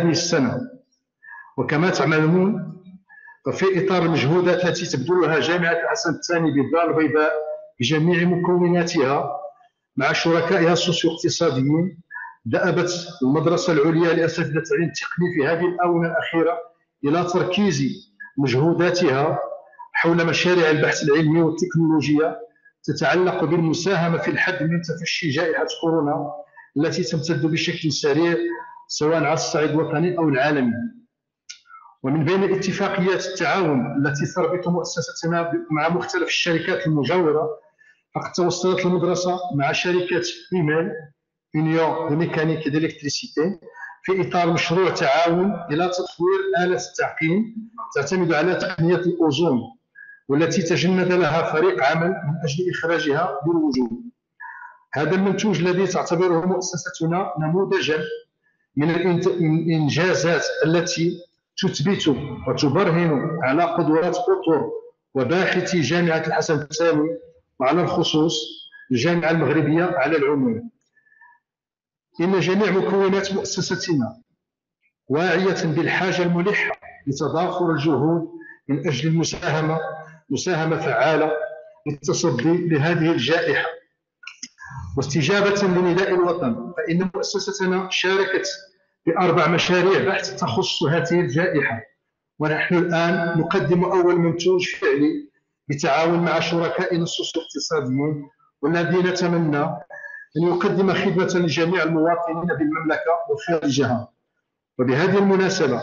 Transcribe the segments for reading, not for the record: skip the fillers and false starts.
هذه السنة. وكما تعلمون في إطار المجهودات التي تبذلها جامعة الحسن الثاني بالدار البيضاء بجميع مكوناتها مع شركائها السوسيو-اقتصاديين، دأبت المدرسة العليا لأساتذة التعليم التقني في هذه الآونة الأخيرة إلى تركيز مجهوداتها حول مشاريع البحث العلمي والتكنولوجيا تتعلق بالمساهمة في الحد من تفشي جائحة كورونا التي تمتد بشكل سريع سواء على الصعيد الوطني أو العالمي. ومن بين اتفاقيات التعاون التي تربط مؤسستنا مع مختلف الشركات المجاورة، فقد توصلت المدرسة مع شركة إيميل Union de Mécanique et d'Électricité في إطار مشروع تعاون إلى تطوير آلة التعقيم تعتمد على تقنية الأوزون، والتي تجند لها فريق عمل من أجل إخراجها للوجود. هذا المنتوج الذي تعتبره مؤسستنا نموذجا من الإنجازات التي تثبت وتبرهن على قدرات أطر وباحثي جامعة الحسن الثاني، وعلى الخصوص الجامعة المغربية على العموم. إن جميع مكونات مؤسستنا واعية بالحاجة الملحة لتضافر الجهود من أجل مساهمة فعالة للتصدي لهذه الجائحة. واستجابة لنداء الوطن، فإن مؤسستنا شاركت ب4 مشاريع بحث تخص هذه الجائحة، ونحن الآن نقدم أول منتوج فعلي بالتعاون مع شركائنا السوسيو-اقتصاديين، والذي نتمنى أن يقدم خدمة لجميع المواطنين بالمملكة وخارجها. وبهذه المناسبة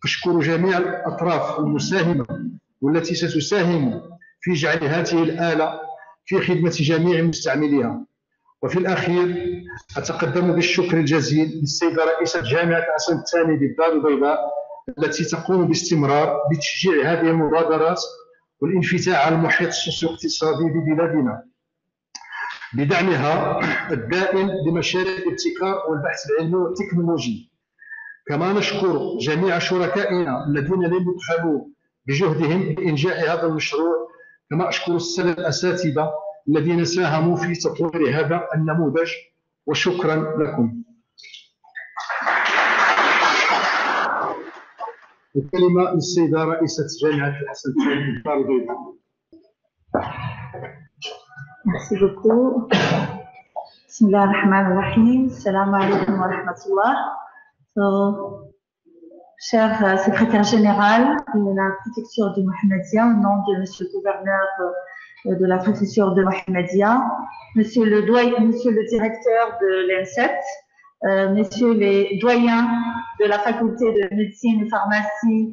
أشكر جميع الأطراف المساهمة والتي ستساهم في جعل هذه الآلة في خدمة جميع مستعمليها. وفي الأخير أتقدم بالشكر الجزيل للسيدة رئيسة جامعة الحسن الثاني بالدار البيضاء التي تقوم باستمرار بتشجيع هذه المبادرات والانفتاح على المحيط السوسيو-اقتصادي ببلادنا بدعمها الدائم لمشاريع الابتكار والبحث العلمي والتكنولوجي. كما نشكر جميع شركائنا الذين لم يبخلوا بجهدهم بإنجاح هذا المشروع، كما أشكر السادة الأساتذة الذين ساهموا في تطوير هذا النموذج، وشكرا لكم. الكلمة للسيدة رئيسة جامعة الحسن الثاني بالدار البيضاء. Merci beaucoup. Bismillah ar-Rahman ar-Rahim. Assalamu alaikum wa rahmatullah. So, cher secrétaire général de la préfecture de Mohammedia, au nom de monsieur le gouverneur de la préfecture de Mohammedia, monsieur le directeur de l'ENSET, messieurs les doyens de la faculté de médecine et pharmacie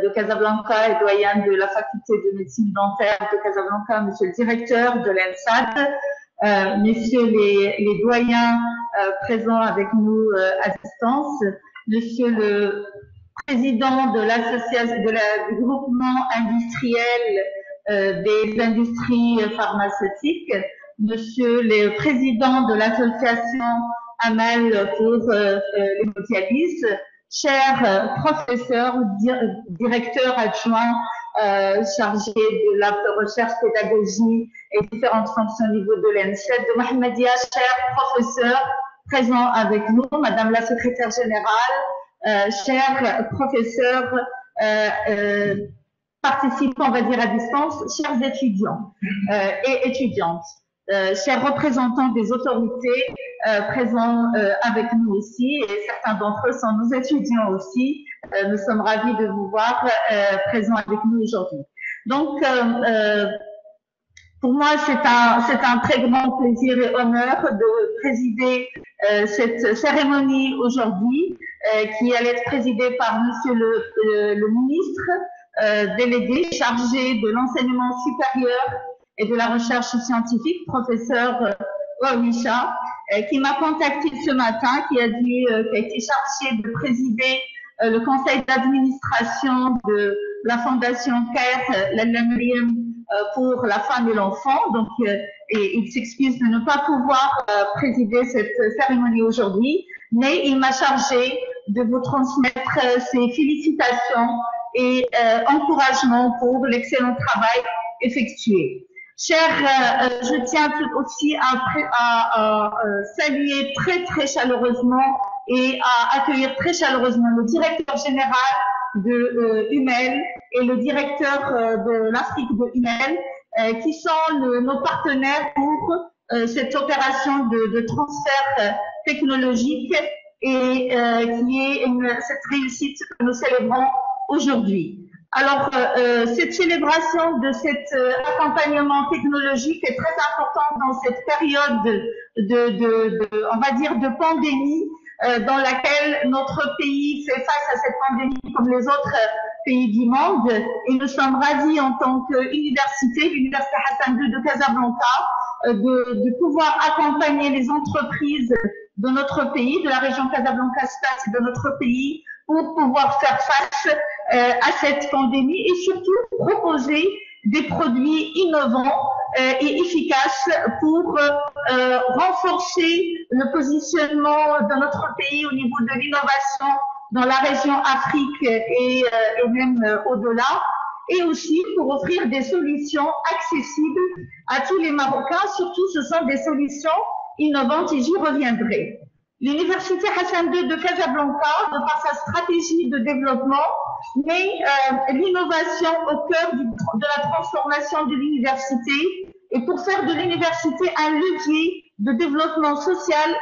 de Casablanca et doyen de la faculté de médecine dentaire de Casablanca, monsieur le directeur de l'ENSAD, messieurs les doyens présents avec nous à distance, monsieur le président de l'association du groupement industriel des industries pharmaceutiques, monsieur le président de l'association Amal pour l'hémodialyse, chers professeurs, directeurs adjoints chargés de la recherche, pédagogie et différentes fonctions au niveau de l'ENSET de Mohammedia, chers professeurs présents avec nous, madame la secrétaire générale, chers professeurs participants, on va dire à distance, chers étudiants et étudiantes, chers représentants des autorités présents avec nous aussi, et certains d'entre eux sont nos étudiants aussi. Nous sommes ravis de vous voir présents avec nous aujourd'hui. Donc, pour moi, c'est un très grand plaisir et honneur de présider cette cérémonie aujourd'hui, qui allait être présidée par monsieur le ministre délégué chargé de l'enseignement supérieur et de la recherche scientifique, professeur Ouaouisha, qui m'a contacté ce matin, qui a été chargé de présider le conseil d'administration de la fondation CAIR Lallamriem pour la femme et l'enfant. Donc, et il s'excuse de ne pas pouvoir présider cette cérémonie aujourd'hui, mais il m'a chargé de vous transmettre ses félicitations et encouragements pour l'excellent travail effectué. Chers, je tiens aussi à saluer très chaleureusement et à accueillir très chaleureusement le directeur général de UMEL et le directeur de l'Afrique de UMEL, qui sont nos partenaires pour cette opération de transfert technologique et qui est cette réussite que nous célébrons aujourd'hui. Alors, cette célébration de cet accompagnement technologique est très importante dans cette période on va dire, de pandémie dans laquelle notre pays fait face à cette pandémie comme les autres pays du monde. Et nous sommes ravis en tant qu'université, l'Université Hassan II de Casablanca, de pouvoir accompagner les entreprises de notre pays, de la région Casablanca-Stade de notre pays, pour pouvoir faire face à cette pandémie et surtout proposer des produits innovants et efficaces pour renforcer le positionnement de notre pays au niveau de l'innovation dans la région Afrique et même au-delà, et aussi pour offrir des solutions accessibles à tous les Marocains. Surtout, ce sont des solutions innovantes et j'y reviendrai. L'Université Hassan II de Casablanca, de par sa stratégie de développement, met l'innovation au cœur de la transformation de l'université et pour faire de l'université un levier de développement social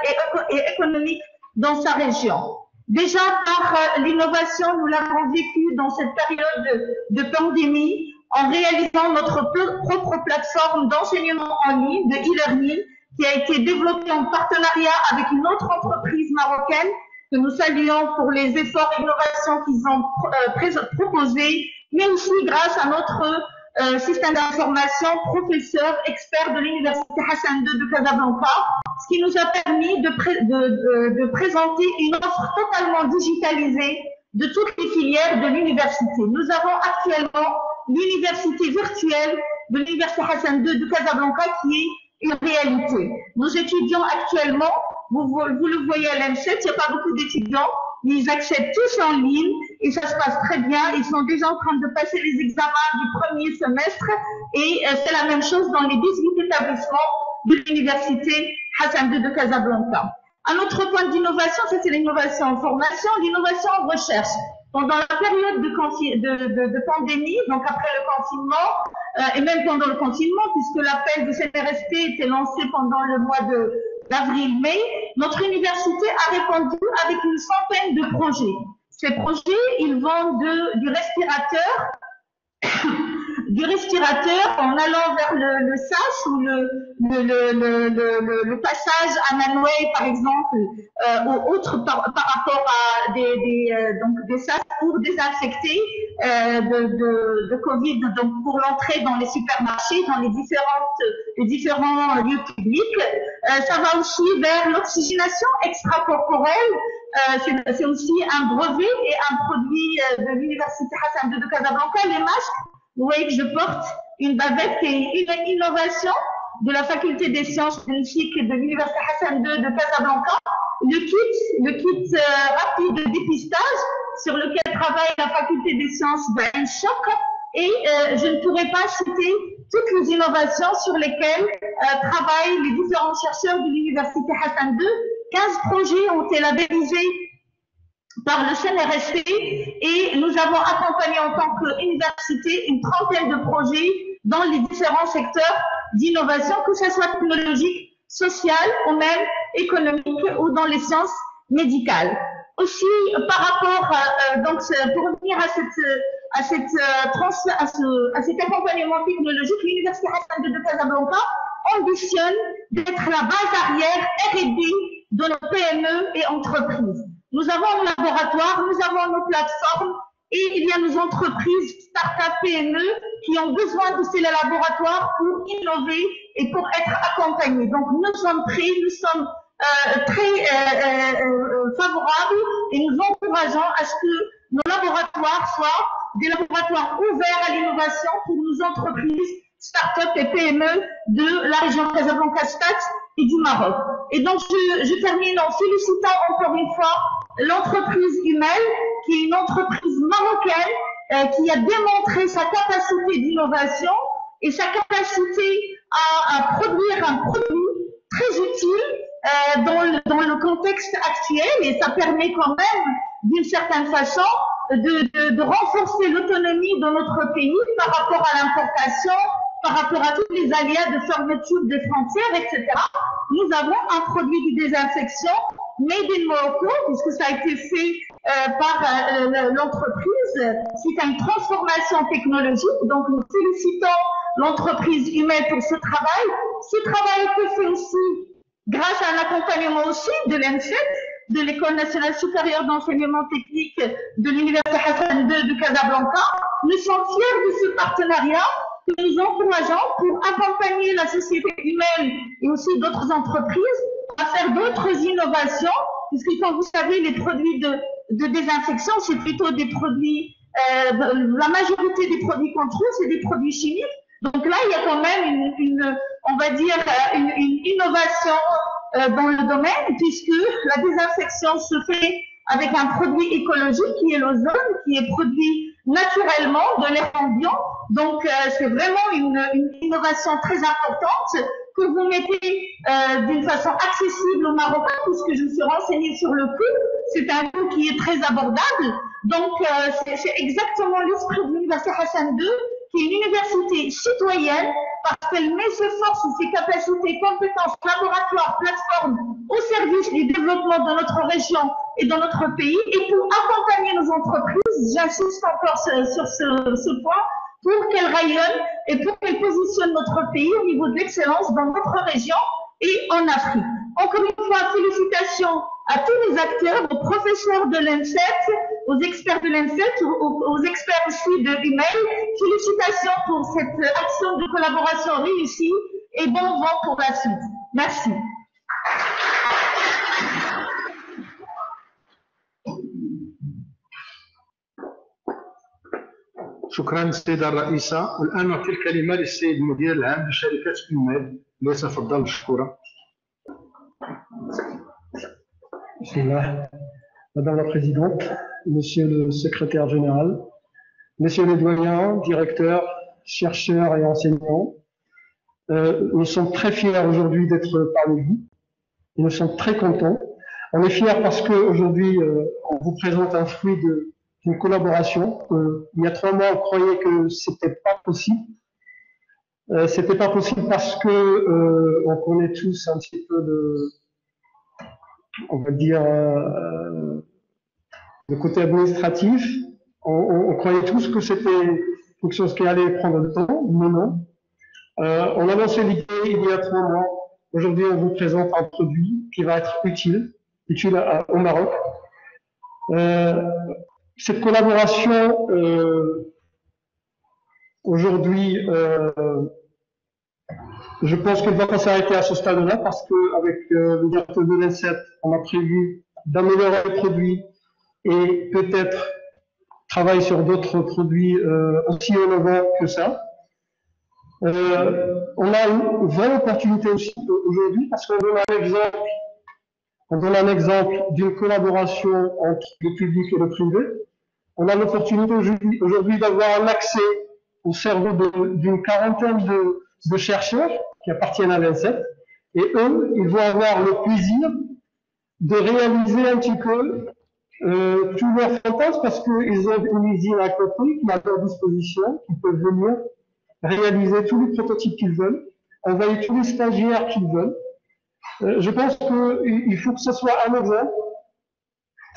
et économique dans sa région. Déjà par l'innovation, nous l'avons vécu dans cette période de pandémie en réalisant notre propre plateforme d'enseignement en ligne, de e-learning, qui a été développée en partenariat avec une autre entreprise marocaine que nous saluons pour les efforts et innovations qu'ils ont proposés, mais aussi grâce à notre système d'information professeur expert de l'Université Hassan II de Casablanca, ce qui nous a permis de présenter une offre totalement digitalisée de toutes les filières de l'université. Nous avons actuellement l'université virtuelle de l'Université Hassan II de Casablanca qui est une réalité. Nous étudions actuellement, vous le voyez à l'M7, il n'y a pas beaucoup d'étudiants, mais ils accèdent tous en ligne et ça se passe très bien. Ils sont déjà en train de passer les examens du premier semestre et c'est la même chose dans les 18 établissements de l'Université Hassan II de Casablanca. Un autre point d'innovation, c'est l'innovation en formation, l'innovation en recherche. Pendant la période de pandémie, donc après le confinement, et même pendant le confinement, puisque l'appel du CNRST était lancé pendant le mois d'avril-mai, notre université a répondu avec une centaine de projets. Ces projets, ils vont du respirateur en allant vers le SAS ou le passage à Manway par exemple ou autre par rapport à des SAS pour désinfecter de Covid, donc pour l'entrée dans les supermarchés, dans les différents lieux publics. Ça va aussi vers l'oxygénation extracorporelle. C'est aussi un brevet et un produit de l'Université Hassan II de Casablanca, les masques. Vous voyez que je porte une bavette qui est une innovation de la faculté des sciences politiques de l'Université Hassan II de Casablanca. Le kit rapide de dépistage sur lequel travaille la faculté des sciences d'Ain Choc. Et je ne pourrais pas citer toutes les innovations sur lesquelles travaillent les différents chercheurs de l'Université Hassan II. 15 projets ont été labellisés par le CNRST et nous avons accompagné en tant qu'université une trentaine de projets dans les différents secteurs d'innovation, que ce soit technologique, sociale ou même économique ou dans les sciences médicales. Aussi, par rapport pour revenir à cet accompagnement technologique, l'Université Hassan II de Casablanca ambitionne d'être la base arrière R&D de nos PME et entreprises. Nous avons nos laboratoires, nous avons nos plateformes et il y a nos entreprises, start-up, PME qui ont besoin de ces laboratoires pour innover et pour être accompagnés. Donc nous sommes prêts, nous sommes très favorables et nous encourageons à ce que nos laboratoires soient des laboratoires ouverts à l'innovation pour nos entreprises, start-up et PME de la région Casablanca-Stade et du Maroc. Et donc, je termine en félicitant encore une fois l'entreprise UMEL, qui est une entreprise marocaine qui a démontré sa capacité d'innovation et sa capacité à produire un produit très utile dans le contexte actuel, et ça permet quand même, d'une certaine façon, de renforcer l'autonomie de notre pays par rapport à l'importation, par rapport à tous les aléas de fermeture des frontières, etc. Nous avons un produit de désinfection made in Morocco, puisque ça a été fait par l'entreprise suite à une transformation technologique. Donc nous félicitons l'entreprise humaine pour ce travail. Ce travail a été fait aussi grâce à un accompagnement aussi de l'ENSET, de l'École nationale supérieure d'enseignement technique de l'Université Hassan II de Casablanca. Nous sommes fiers de ce partenariat que nous encourageons pour accompagner la société humaine et aussi d'autres entreprises à faire d'autres innovations, puisque comme vous savez, les produits de désinfection, c'est plutôt des produits, la majorité des produits qu'on trouve, c'est des produits chimiques. Donc là, il y a quand même on va dire, une innovation dans le domaine, puisque la désinfection se fait avec un produit écologique qui est l'ozone, qui est produit naturellement de l'air ambiant. Donc c'est vraiment une innovation très importante que vous mettez d'une façon accessible aux Marocains, puisque je me suis renseignée sur le coût. C'est un coût qui est très abordable. Donc c'est exactement l'esprit de l'Université Hassan II, qui est une université citoyenne, parce qu'elle met ses forces, ses capacités, compétences, laboratoires, plateformes au service du développement de notre région et de notre pays, et pour accompagner nos entreprises, j'insiste encore sur ce point, pour qu'elles rayonnent et pour qu'elles positionnent notre pays au niveau de l'excellence dans notre région et en Afrique. Encore une fois, félicitations à tous les acteurs, aux professeurs de l'ENSET, aux experts de l'ENSET, aux experts aussi de l'UMEL. Félicitations pour cette action de collaboration réussie et bon vent pour la suite. Merci. شكرا السيدة الرئيسة. والآن نعطي الكلمة للسيد المدير العام لشركة UMED ليتفضل مشكورا. Madame la Présidente, Monsieur le Secrétaire Général, Messieurs les doyens, directeurs, chercheurs et enseignants, nous sommes très fiers aujourd'hui d'être parmi vous et nous sommes très contents. On est fiers parce qu'aujourd'hui, on vous présente un fruit d'une collaboration. Il y a 3 mois, on croyait que c'était pas possible. C'était pas possible parce que on connaît tous un petit peu on va dire, le côté administratif. On croyait tous que c'était quelque chose qui allait prendre le temps, mais non. On a lancé l'idée il y a 3 mois. Aujourd'hui, on vous présente un produit qui va être utile au Maroc. Cette collaboration, aujourd'hui, je pense qu'elle ne va pas s'arrêter à ce stade-là parce qu'avec le directeur de l'ENSET, on a prévu d'améliorer le produit et peut-être travailler sur d'autres produits aussi innovants que ça. On a une vraie opportunité aussi aujourd'hui parce qu'on donne un exemple d'une collaboration entre le public et le privé. On a l'opportunité aujourd'hui d'avoir un accès au cerveau d'une quarantaine de chercheurs qui appartiennent à l'ENSET, et eux, ils vont avoir le plaisir de réaliser un petit peu tous leurs fantasmes parce qu'ils ont une usine à côté qui est à leur disposition, qui peuvent venir réaliser tous les prototypes qu'ils veulent, envoyer tous les stagiaires qu'ils veulent. Je pense qu'il faut que ce soit un exemple.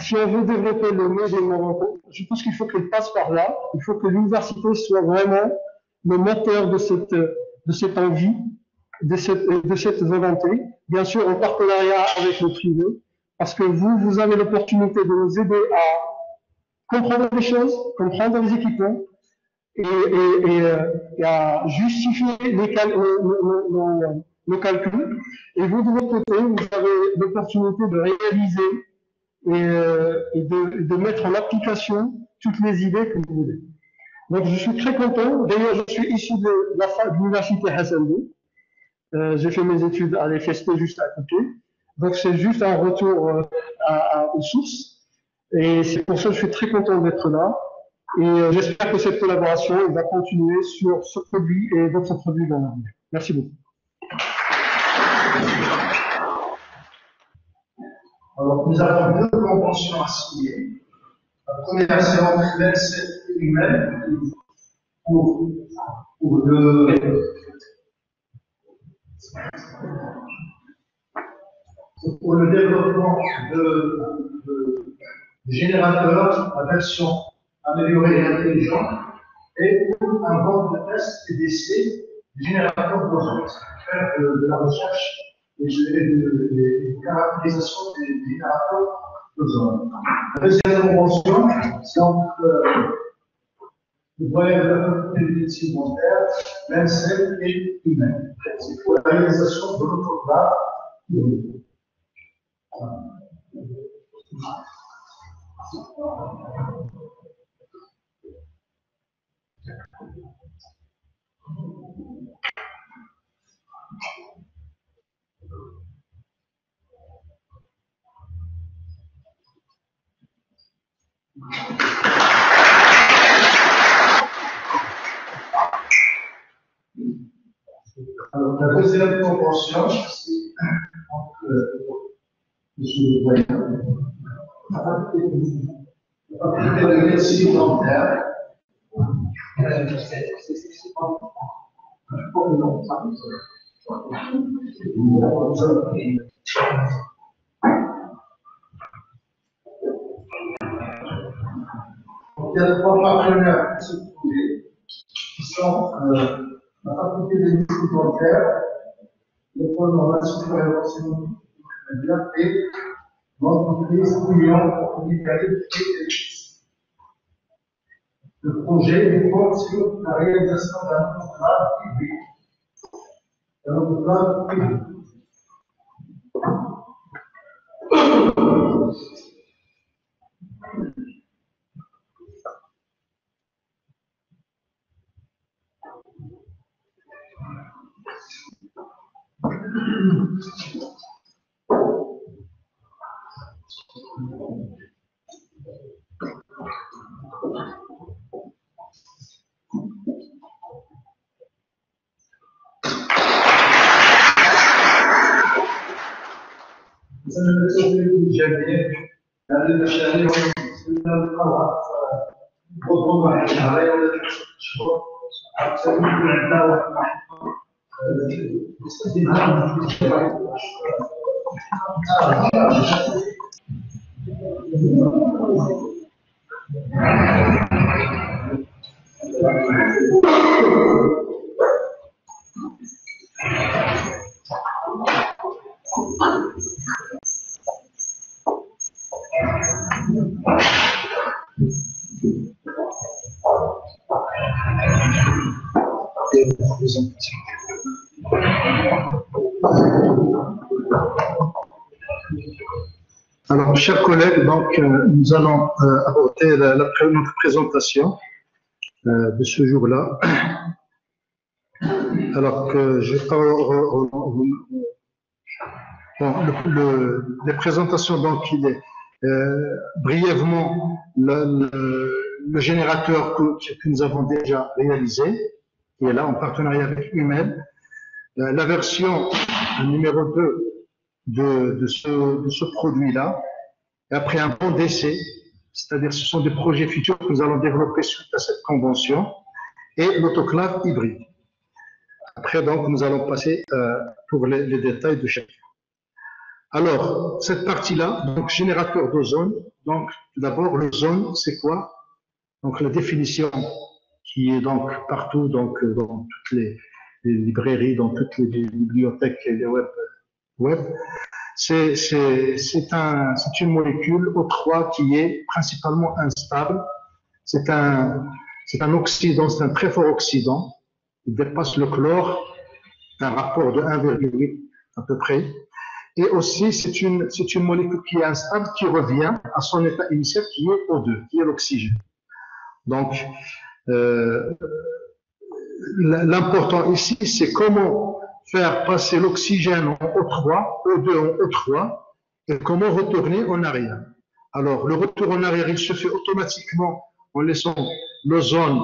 Si on veut développer le Made in Morocco, je pense qu'il faut qu'elle passe par là. Il faut que l'université soit vraiment le moteur de cette envie, de cette volonté. Bien sûr, en partenariat avec le privé, parce que vous avez l'opportunité de nous aider à comprendre les choses, comprendre les équipements et à justifier nos calculs. Et vous, de votre côté, vous avez l'opportunité de réaliser et de mettre en application toutes les idées que vous voulez. Donc, je suis très content. D'ailleurs, je suis issu de l'université Hassan II. J'ai fait mes études à l'FST juste à côté. Donc, c'est juste un retour aux sources. Et c'est pour ça que je suis très content d'être là. Et j'espère que cette collaboration va continuer sur ce produit et d'autres produits dans l'avenir. Merci beaucoup. Alors, nous avons deux conventions à signer. La première, c'est entre l'ENSET et lui-même pour le développement de générateurs à version améliorée et intelligente et pour un banc de tests et d'essais des générateurs d'ozone, faire de la recherche et de caractérisation des générateurs d'ozone. La deuxième convention, c'est entre le doyen de la faculté de médecine dentaire, l'INSEP et humaine. C'est pour la réalisation de l'autographe. Alors, la deuxième convention, c'est entre M. le doyen, la faculté de médecine dentaire, il y a trois partenaires qui se trouvent, qui sont la faculté de médecine dentaire, l'école normale supérieure d'enseignement et l'entreprise Lyon Le projet porte sur la réalisation d'un autoclave hybride. Un autoclave hybride. Alors, chers collègues, donc, nous allons aborder notre présentation de ce jour-là. Alors que je les présentations, donc, il est brièvement le générateur que nous avons déjà réalisé, qui est là en partenariat avec Humaine. La version numéro 2 de ce produit-là, et après un bon d'essai, c'est-à-dire ce sont des projets futurs que nous allons développer suite à cette convention, et l'autoclave hybride. Après, donc, nous allons passer pour les détails de chacun. Alors, cette partie-là, donc générateur d'ozone, donc d'abord l'ozone, c'est quoi? Donc la définition qui est donc partout, donc dans toutes les librairies, dans toutes les bibliothèques et les web. C'est une molécule O3 qui est principalement instable. C'est un oxydant, c'est un très fort oxydant. Il dépasse le chlore, un rapport de 1,8 à peu près. Et aussi, c'est une molécule qui est instable, qui revient à son état initial, qui est O2, qui est l'oxygène. Donc, l'important ici, c'est comment faire passer l'oxygène en O3, O2 en O3, et comment retourner en arrière. Alors, le retour en arrière, il se fait automatiquement en laissant l'ozone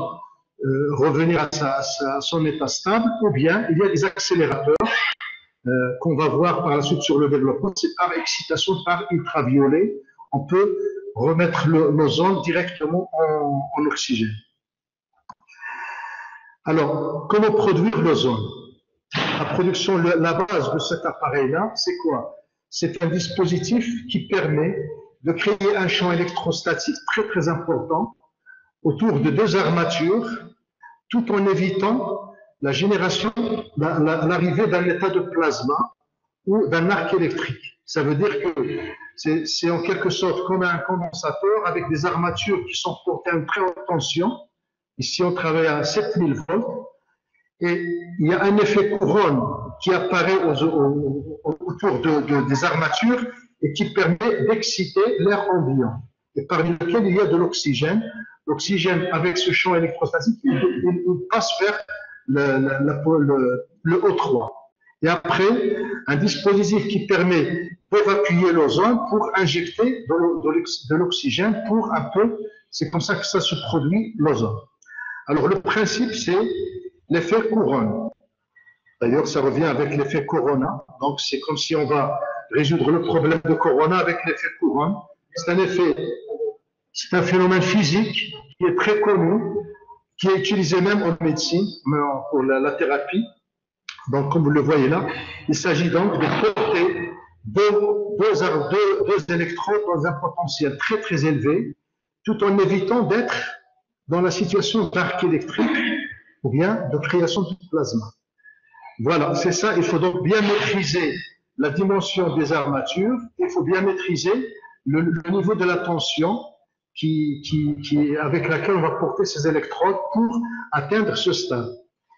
revenir à son état stable, ou bien il y a des accélérateurs qu'on va voir par la suite sur le développement, c'est par excitation, par ultraviolet, on peut remettre l'ozone directement en oxygène. Alors, comment produire l'ozone? La production, la base de cet appareil-là, c'est quoi? C'est un dispositif qui permet de créer un champ électrostatique très très important autour de deux armatures, tout en évitant la génération, l'arrivée d'un état de plasma ou d'un arc électrique. Ça veut dire que c'est en quelque sorte comme un condensateur avec des armatures qui sont portées à une très haute tension. Ici, on travaille à 7000 volts. Et il y a un effet couronne qui apparaît autour des armatures et qui permet d'exciter l'air ambiant, et parmi lesquels il y a de l'oxygène. L'oxygène, avec ce champ électrostatique, il passe vers le O3. Et après, un dispositif qui permet d'évacuer l'ozone pour injecter de l'oxygène pour un peu, c'est comme ça que ça se produit, l'ozone. Alors le principe, c'est l'effet couronne. D'ailleurs, ça revient avec l'effet corona. Donc c'est comme si on va résoudre le problème de corona avec l'effet couronne. C'est un phénomène physique qui est très connu, qui est utilisé même en médecine, pour la thérapie. Donc, comme vous le voyez là, il s'agit donc de porter deux électrodes dans un potentiel très très élevé, tout en évitant d'être dans la situation d'arc électrique ou bien de création de plasma. Voilà, c'est ça. Il faut donc bien maîtriser la dimension des armatures. Il faut bien maîtriser le niveau de la tension avec laquelle on va porter ces électrodes pour atteindre ce stade.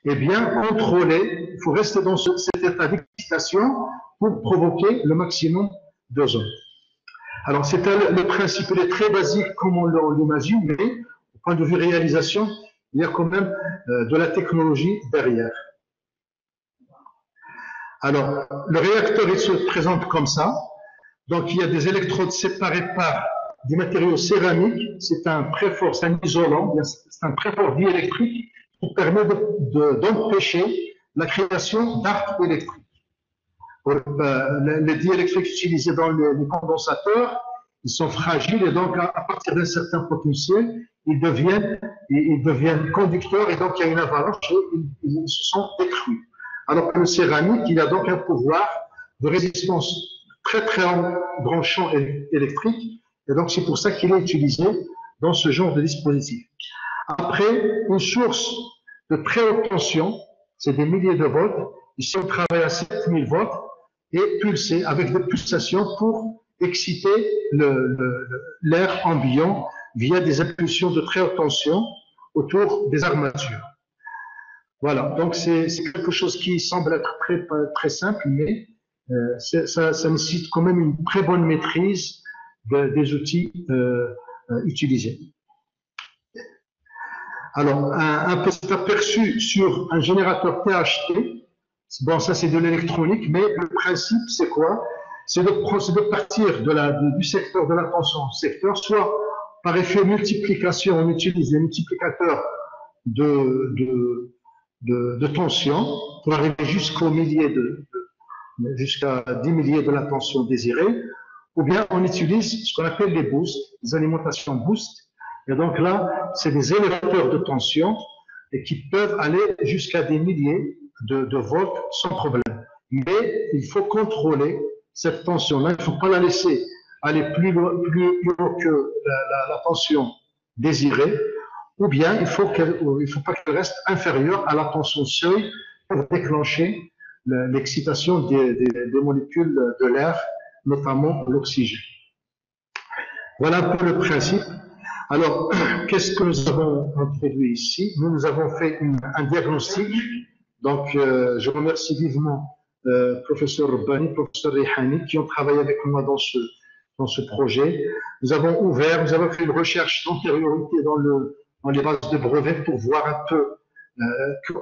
Et bien contrôler, il faut rester dans cet état d'excitation pour provoquer le maximum d'ozone. Alors, c'est le principe, il est très basique comme on l'imagine, mais au point de vue réalisation, il y a quand même de la technologie derrière. Alors, le réacteur, il se présente comme ça. Donc, il y a des électrodes séparées par des matériaux céramiques. C'est un préfort, c'est un isolant, c'est un préfort diélectrique qui permet d'empêcher la création d'arcs électriques. Les diélectriques utilisés dans les condensateurs, ils sont fragiles et donc à partir d'un certain potentiel, ils deviennent conducteurs et donc il y a une avalanche et ils se sont détruits. Alors que le céramique, il a donc un pouvoir de résistance très très grand champ électrique et donc c'est pour ça qu'il est utilisé dans ce genre de dispositif. Après, une source de très haute tension, c'est des milliers de volts. Ici, on travaille à 7000 volts et pulsé avec des pulsations pour exciter l'air ambiant via des impulsions de très haute tension autour des armatures. Voilà, donc c'est quelque chose qui semble être très, très simple, mais ça nécessite quand même une très bonne maîtrise des outils utilisés. Alors, un petit aperçu sur un générateur THT. Bon, ça c'est de l'électronique, mais le principe c'est quoi? C'est de partir du secteur de la tension secteur, soit par effet multiplication, on utilise les multiplicateurs de tension pour arriver jusqu'à 10 milliers de la tension désirée, ou bien on utilise ce qu'on appelle les boosts, les alimentations boost. Et donc là, c'est des élévateurs de tension et qui peuvent aller jusqu'à des milliers de volts sans problème. Mais il faut contrôler cette tension-là. Il ne faut pas la laisser aller plus haut que la tension désirée, ou bien il faut pas qu'elle reste inférieure à la tension seuil pour déclencher l'excitation des molécules de l'air, notamment l'oxygène. Voilà un peu le principe. Alors, qu'est-ce que nous avons introduit ici? Nous avons fait un diagnostic. Donc, je remercie vivement professeur Rabbani, professeur Rihani, qui ont travaillé avec moi dans ce projet. Nous avons fait une recherche d'antériorité dans les bases de brevets pour voir un peu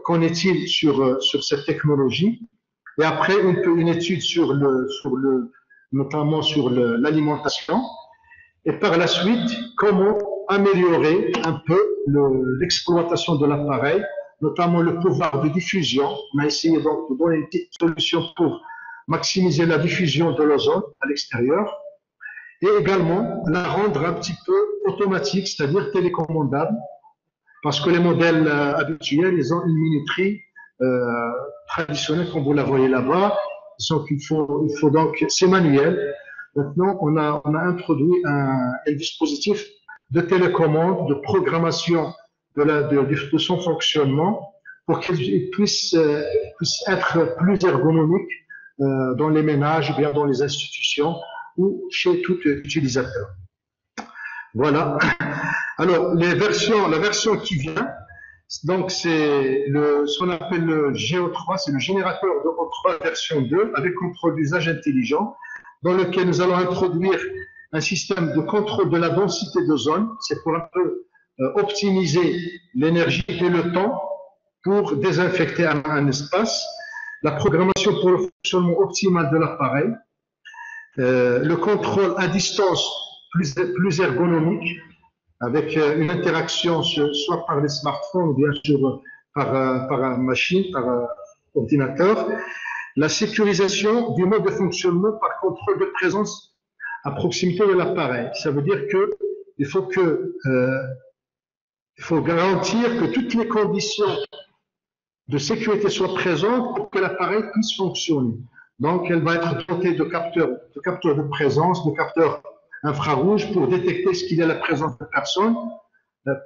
qu'en est-il sur cette technologie. Et après, une étude notamment sur l'alimentation. Et par la suite, comment améliorer un peu l'exploitation de l'appareil, notamment le pouvoir de diffusion. On a essayé donc de donner une petite solution pour maximiser la diffusion de l'ozone à l'extérieur et également la rendre un petit peu automatique, c'est-à-dire télécommandable, parce que les modèles habituels, ils ont une minuterie traditionnelle, comme vous la voyez là-bas. Donc, il faut donc, c'est manuel. Maintenant, on a introduit un dispositif de télécommande, de programmation de son fonctionnement pour qu'il puisse être plus ergonomique dans les ménages, bien dans les institutions ou chez tout utilisateur. Voilà. Alors, la version qui vient, donc c'est ce qu'on appelle le GO3, c'est le générateur de O3 version 2 avec contrôle d'usage intelligent, dans lequel nous allons introduire un système de contrôle de la densité d'ozone. C'est pour un peu optimiser l'énergie et le temps pour désinfecter un espace, la programmation pour le fonctionnement optimal de l'appareil, le contrôle à distance plus ergonomique, avec une interaction soit par les smartphones ou bien sûr par machine, par ordinateur, la sécurisation du mode de fonctionnement par contrôle de présence à proximité de l'appareil. Ça veut dire que il faut garantir que toutes les conditions de sécurité soient présentes pour que l'appareil puisse fonctionner. Donc, elle va être dotée de capteurs de présence, de capteurs infrarouges pour détecter ce qu'il y a la présence de personnes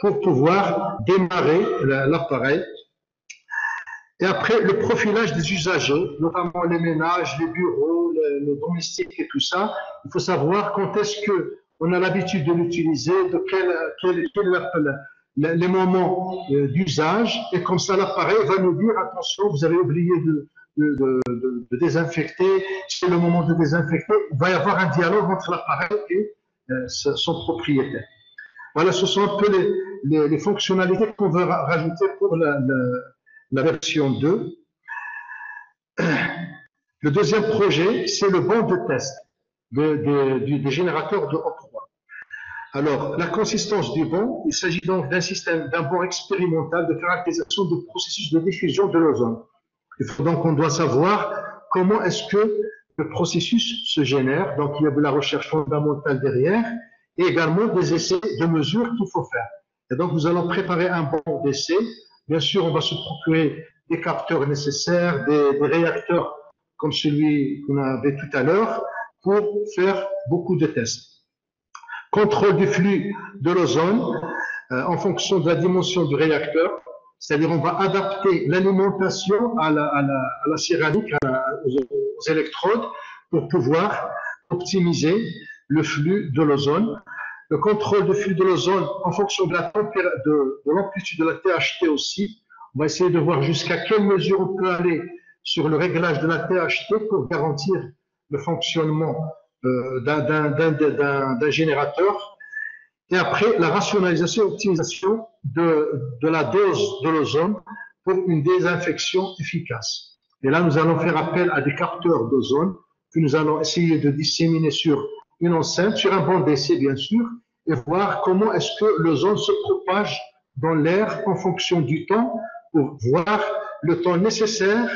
pour pouvoir démarrer l'appareil. Et après, le profilage des usagers, notamment les ménages, les bureaux, les domestiques et tout ça, il faut savoir quand est-ce qu'on a l'habitude de l'utiliser, de quel les moments d'usage, et comme ça l'appareil va nous dire attention, vous avez oublié de désinfecter, c'est le moment de désinfecter. Il va y avoir un dialogue entre l'appareil et son propriétaire. Voilà, ce sont un peu les fonctionnalités qu'on veut rajouter pour la version 2. Le deuxième projet, c'est le banc de test des générateurs de O3. Alors, la consistance du banc, il s'agit donc d'un banc expérimental de caractérisation du processus de diffusion de l'ozone. Donc, on doit savoir comment est-ce que le processus se génère. Donc, il y a de la recherche fondamentale derrière et également des essais de mesures qu'il faut faire. Et donc, nous allons préparer un banc d'essai. Bien sûr, on va se procurer des capteurs nécessaires, des réacteurs comme celui qu'on avait tout à l'heure pour faire beaucoup de tests. Contrôle du flux de l'ozone en fonction de la dimension du réacteur, c'est-à-dire on va adapter l'alimentation à la céramique, aux électrodes pour pouvoir optimiser le flux de l'ozone. Le contrôle du flux de l'ozone en fonction de l'amplitude de la THT aussi. On va essayer de voir jusqu'à quelle mesure on peut aller sur le réglage de la THT pour garantir le fonctionnement d'un générateur. Et après, la rationalisation et optimisation de la dose de l'ozone pour une désinfection efficace. Et là, nous allons faire appel à des capteurs d'ozone que nous allons essayer de disséminer sur une enceinte, sur un banc d'essai bien sûr, et voir comment est-ce que l'ozone se propage dans l'air en fonction du temps pour voir le temps nécessaire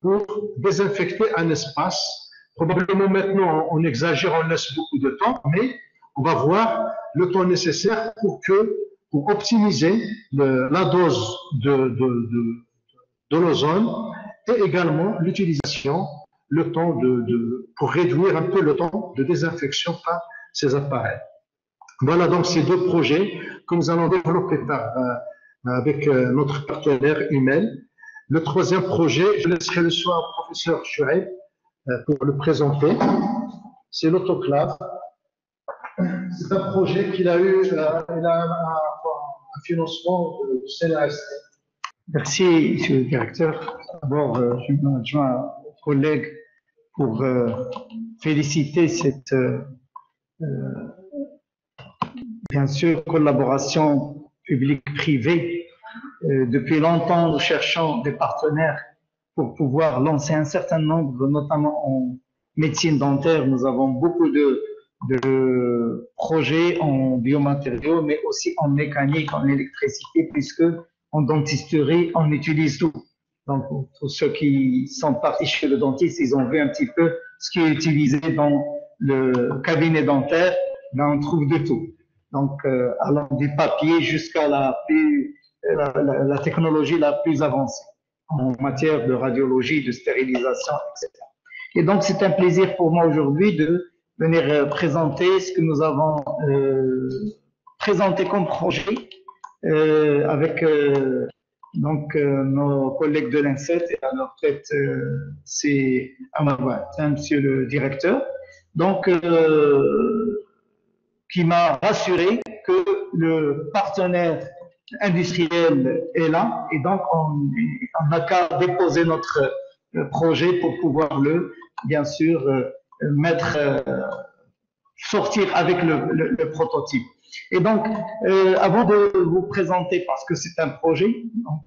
pour désinfecter un espace. Probablement maintenant, on exagère, on laisse beaucoup de temps, mais on va voir le temps nécessaire pour optimiser la dose de l'ozone et également l'utilisation, le temps pour réduire un peu le temps de désinfection par ces appareils. Voilà donc ces deux projets que nous allons développer avec notre partenaire Humaine. Le troisième projet, je laisserai le soin au professeur Chouaib pour le présenter. C'est l'autoclave. C'est un projet qu'il a eu, il a un financement du CNRST. Merci, Monsieur le Directeur. D'abord, je m'adjoins aux collègues pour féliciter cette, bien sûr, collaboration publique-privée. Depuis longtemps, nous cherchons des partenaires pour pouvoir lancer un certain nombre, notamment en médecine dentaire. Nous avons beaucoup de projets en biomatériaux, mais aussi en mécanique, en électricité, puisque en dentisterie, on utilise tout. Donc, pour tous ceux qui sont partis chez le dentiste, ils ont vu un petit peu ce qui est utilisé dans le cabinet dentaire. Là, on trouve de tout. Donc, allant du papier jusqu'à la technologie la plus avancée en matière de radiologie, de stérilisation, etc. Et donc, c'est un plaisir pour moi aujourd'hui de venir présenter ce que nous avons présenté comme projet avec nos collègues de l'INSET, et à leur tête, c'est monsieur le directeur, donc qui m'a rassuré que le partenaire industriel est là, et donc on n'a qu'à déposer notre projet pour pouvoir bien sûr, sortir avec le prototype. Et donc, avant de vous présenter, parce que c'est un projet, donc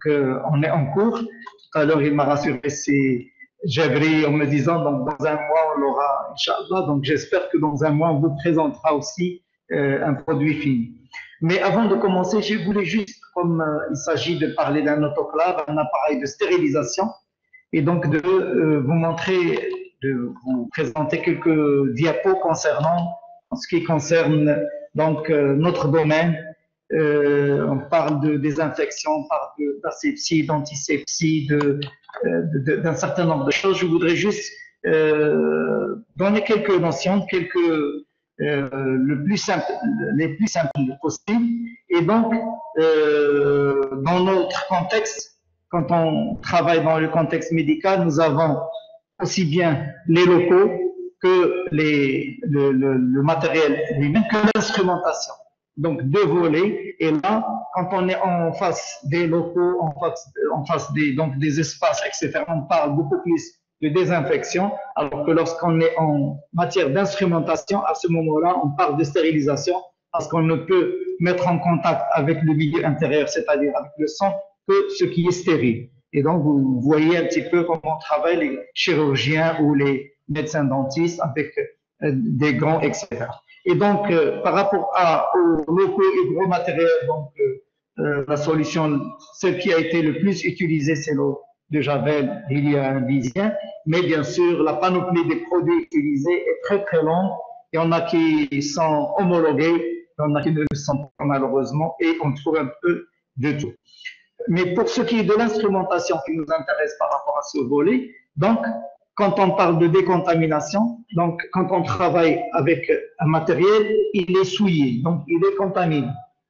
on est en cours. Tout à l'heure, il m'a rassuré, c'est Jabri en me disant, donc dans un mois, on l'aura, Inch'Allah. Donc, j'espère que dans un mois, on vous présentera aussi un produit fini. Mais avant de commencer, je voulais juste, comme il s'agit de parler d'un autoclave, un appareil de stérilisation, et donc de vous montrer, de vous présenter quelques diapos concernant en ce qui concerne donc notre domaine. On parle de désinfection, on parle d'asepsie, d'antisepsie, d'un certain nombre de choses. Je voudrais juste donner quelques notions, les plus simples possibles. Et donc, dans notre contexte, quand on travaille dans le contexte médical, nous avons aussi bien les locaux que le matériel lui-même, que l'instrumentation. Donc, deux volets. Et là, quand on est en face des locaux, en face des espaces, etc., on parle beaucoup plus de désinfection, alors que lorsqu'on est en matière d'instrumentation, à ce moment-là, on parle de stérilisation, parce qu'on ne peut mettre en contact avec le milieu intérieur, c'est-à-dire avec le sang, que ce qui est stérile. Et donc, vous voyez un petit peu comment travaillent les chirurgiens ou les médecins dentistes avec des gants, etc. Et donc, par rapport aux locaux et gros matériels, donc la solution, celle qui a été le plus utilisée, c'est l'eau de Javel, il y a un Indien, mais bien sûr, la panoplie des produits utilisés est très très longue. Il y en a qui sont homologués, il y en a qui ne le sont pas malheureusement, et on trouve un peu de tout. Mais pour ce qui est de l'instrumentation qui nous intéresse par rapport à ce volet, donc, quand on parle de décontamination, donc, quand on travaille avec un matériel, il est souillé, donc il est contaminé.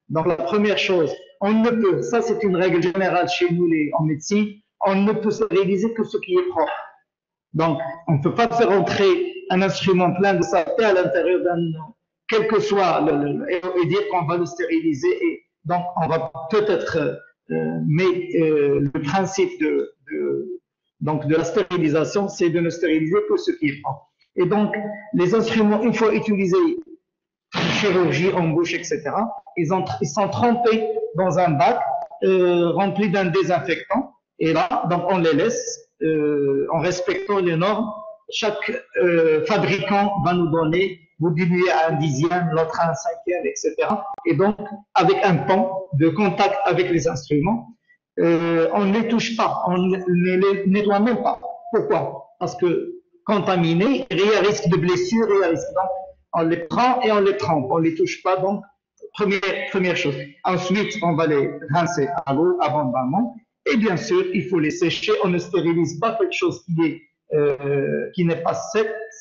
Donc, la première chose, on ne peut, ça c'est une règle générale chez nous en médecine, on ne peut stériliser que ce qui est propre. Donc, on ne peut pas faire entrer un instrument plein de saleté à l'intérieur quel que soit et dire qu'on va le stériliser. Et donc, on va peut-être, mais le principe de la stérilisation, c'est de ne stériliser que ce qui est propre. Et donc, les instruments, une fois utilisés, chirurgie en bouche, etc., ils sont trempés dans un bac rempli d'un désinfectant. Et là, donc, on les laisse en respectant les normes. Chaque fabricant va nous donner, vous diluez à un dixième, l'autre à un cinquième, etc. Et donc, avec un pan de contact avec les instruments, on ne les touche pas, on ne les nettoie même pas. Pourquoi? Parce que contaminés, il y a risque de blessure, il y a risque. Donc, on les prend et on les trempe, on ne les touche pas. Donc, première chose. Ensuite, on va les rincer à l'eau abondamment. Et bien sûr, il faut les sécher. On ne stérilise pas quelque chose qui n'est pas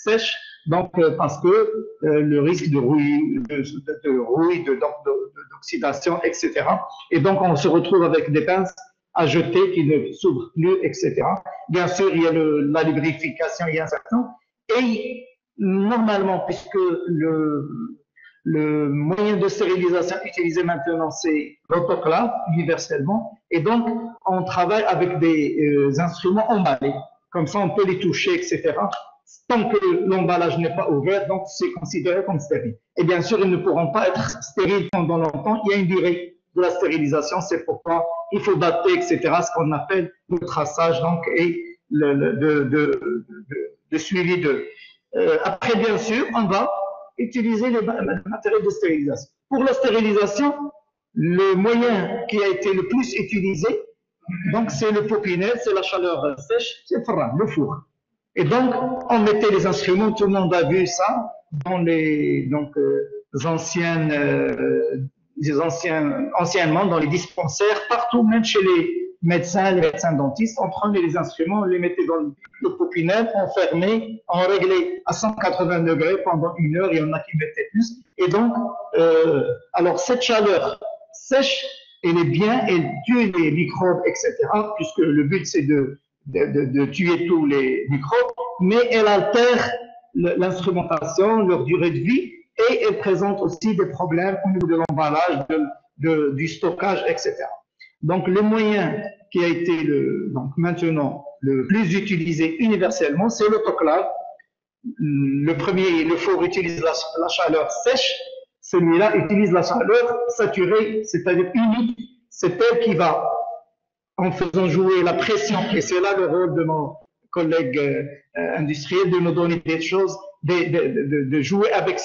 sèche, donc parce que le risque de rouille, d'oxydation, etc. Et donc, on se retrouve avec des pinces à jeter qui ne s'ouvrent plus, etc. Bien sûr, il y a la lubrification, il y a un certain. Et normalement, puisque le moyen de stérilisation utilisé maintenant, c'est l'autoclave, universellement. Et donc, on travaille avec des instruments emballés. Comme ça, on peut les toucher, etc. Tant que l'emballage n'est pas ouvert, donc c'est considéré comme stérile. Et bien sûr, ils ne pourront pas être stériles pendant longtemps. Il y a une durée de la stérilisation. C'est pourquoi il faut dater, etc. Ce qu'on appelle le traçage, donc, et le suivi de. Après, bien sûr, on va utiliser le matériel de stérilisation. Pour la stérilisation, le moyen qui a été le plus utilisé, Donc, c'est le popinet, c'est la chaleur sèche, c'est le four. Et donc, on mettait les instruments, tout le monde a vu ça dans les anciennement dans les dispensaires, partout, même chez les médecins dentistes, on prenait les instruments, on les mettait dans le popinet, on fermait, on réglait à 180 degrés pendant 1 heure, il y en a qui mettaient plus. Et donc, alors cette chaleur sèche, elle est bien, elle tue les microbes, etc., puisque le but c'est de tuer tous les microbes, mais elle altère l'instrumentation, leur durée de vie, et elle présente aussi des problèmes au niveau de l'emballage, du stockage, etc. Donc, le moyen qui a été maintenant le plus utilisé universellement, c'est l'autoclave. Le four utilise la chaleur sèche, celui-là utilise la chaleur saturée, c'est-à-dire humide. C'est elle qui va, en faisant jouer la pression, et c'est là le rôle de mon collègue industriel, de nous donner des choses, de jouer avec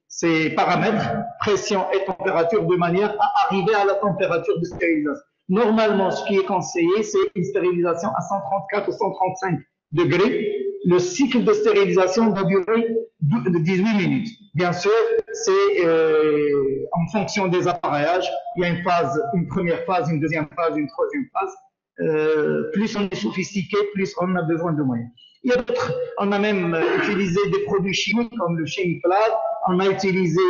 ces paramètres, pression et température, de manière à arriver à la température de stérilisation. Normalement, ce qui est conseillé, c'est une stérilisation à 134 ou 135 degrés. Le cycle de stérilisation va durer 18 minutes. Bien sûr, c'est en fonction des appareillages. Il y a une première phase, une deuxième phase, une troisième phase. Plus on est sophistiqué, plus on a besoin de moyens. On a même utilisé des produits chimiques comme le Chemiclad. On a utilisé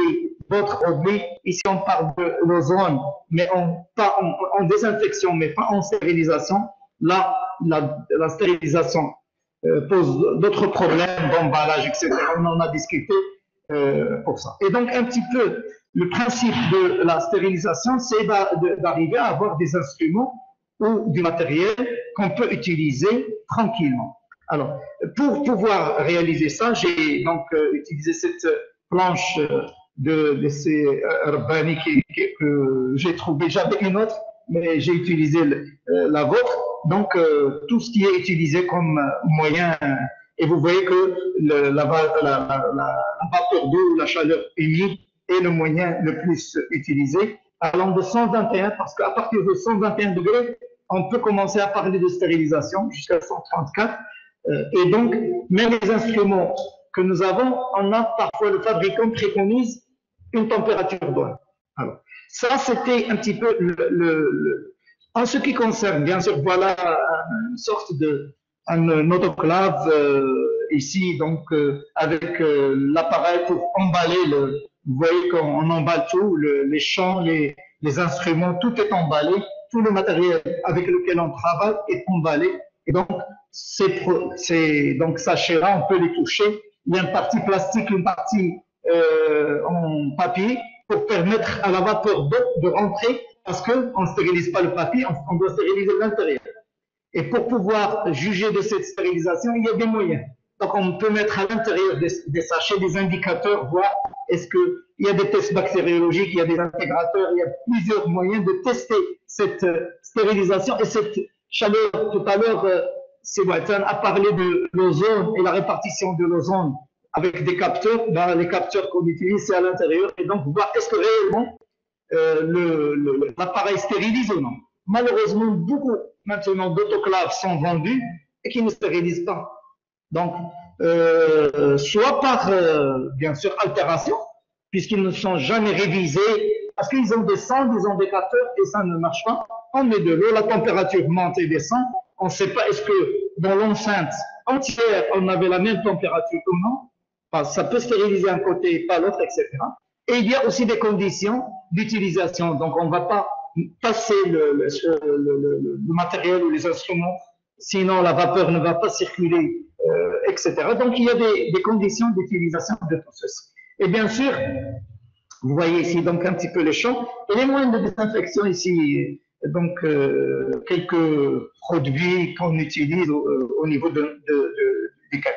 d'autres produits. Ici, on parle de l'ozone, mais pas en désinfection, mais pas en stérilisation. Là, la stérilisation pose d'autres problèmes d'emballage, etc. On en a discuté pour ça. Et donc, un petit peu, le principe de la stérilisation, c'est d'arriver à avoir des instruments ou du matériel qu'on peut utiliser tranquillement. Alors, pour pouvoir réaliser ça, j'ai donc utilisé cette planche de ces Rabbani que j'ai trouvé. J'avais une autre, mais j'ai utilisé la vôtre. Donc, tout ce qui est utilisé comme moyen, et vous voyez que la vapeur d'eau, la chaleur humide est le moyen le plus utilisé, allant de 121, parce qu'à partir de 121 degrés, on peut commencer à parler de stérilisation jusqu'à 134. Et donc, même les instruments que nous avons, on a parfois le fabricant préconise une température d'eau. Alors, ça, c'était un petit peu en ce qui concerne, bien sûr, voilà une sorte un autoclave ici, donc avec l'appareil pour emballer vous voyez qu'on emballe tout, les champs, les instruments, tout est emballé, tout le matériel avec lequel on travaille est emballé. Et donc, donc sachets-là, on peut les toucher. Il y a une partie plastique, une partie en papier pour permettre à la vapeur d'eau de rentrer parce qu'on ne stérilise pas le papier, on doit stériliser l'intérieur. Et pour pouvoir juger de cette stérilisation, il y a des moyens. Donc, on peut mettre à l'intérieur des sachets des indicateurs, voir est-ce qu'il y a des tests bactériologiques, il y a des intégrateurs, il y a plusieurs moyens de tester cette stérilisation et cette chaleur. Tout à l'heure, Sébastien a parlé de l'ozone et la répartition de l'ozone avec des capteurs. Ben, les capteurs qu'on utilise, c'est à l'intérieur. Et donc, voir est-ce que réellement l'appareil stérilise ou non. Malheureusement, beaucoup maintenant d'autoclaves sont vendus et qui ne stérilisent pas. Donc, soit par, bien sûr, altération, puisqu'ils ne sont jamais révisés, parce qu'ils ont des sondes, ils ont des capteurs et ça ne marche pas. On met de l'eau, la température monte et descend. On ne sait pas est-ce que dans l'enceinte entière, on avait la même température ou non. Enfin, ça peut stériliser un côté et pas l'autre, etc. Et il y a aussi des conditions d'utilisation. Donc, on ne va pas passer le matériel ou les instruments, sinon la vapeur ne va pas circuler, etc. Donc, il y a des conditions d'utilisation de tout ceci. Et bien sûr, vous voyez ici donc un petit peu les champs et les moyens de désinfection ici. Donc, quelques produits qu'on utilise au niveau du cas.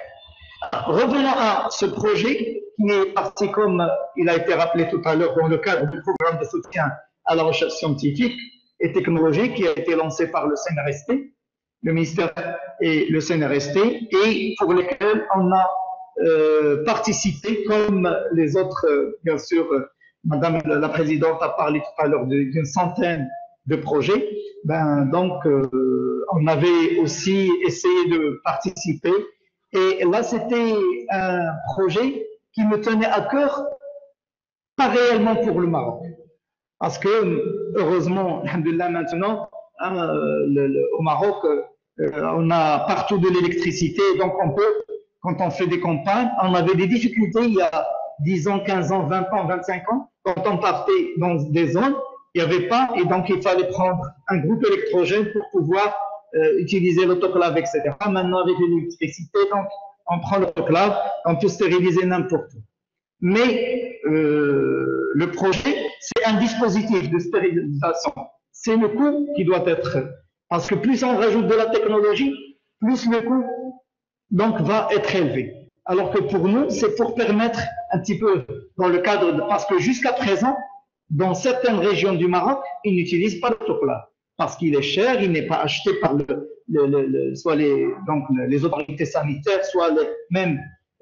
Revenons à ce projet qui est parti, comme il a été rappelé tout à l'heure, dans le cadre du programme de soutien à la recherche scientifique et technologique qui a été lancé par le CNRST, le ministère et le CNRST, et pour lesquels on a participé comme les autres, bien sûr, Madame la Présidente a parlé tout à l'heure d'une centaine de projet. Donc, on avait aussi essayé de participer. Et là, c'était un projet qui me tenait à cœur, pas réellement pour le Maroc. Parce que, heureusement, alhamdoulilah, maintenant, au Maroc, on a partout de l'électricité, donc on peut, quand on fait des campagnes, on avait des difficultés il y a 10 ans, 15 ans, 20 ans, 25 ans, quand on partait dans des zones, il n'y avait pas, et donc il fallait prendre un groupe électrogène pour pouvoir utiliser l'autoclave, etc. Maintenant, avec l'électricité, donc on prend l'autoclave, on peut stériliser n'importe où. Mais le projet, c'est un dispositif de stérilisation. C'est le coût qui doit être, parce que plus on rajoute de la technologie, plus le coût donc va être élevé. Alors que pour nous, c'est pour permettre un petit peu dans le cadre de, parce que jusqu'à présent, dans certaines régions du Maroc, ils n'utilisent pas l'autoclave parce qu'il est cher, il n'est pas acheté par soit les autorités sanitaires, soit même.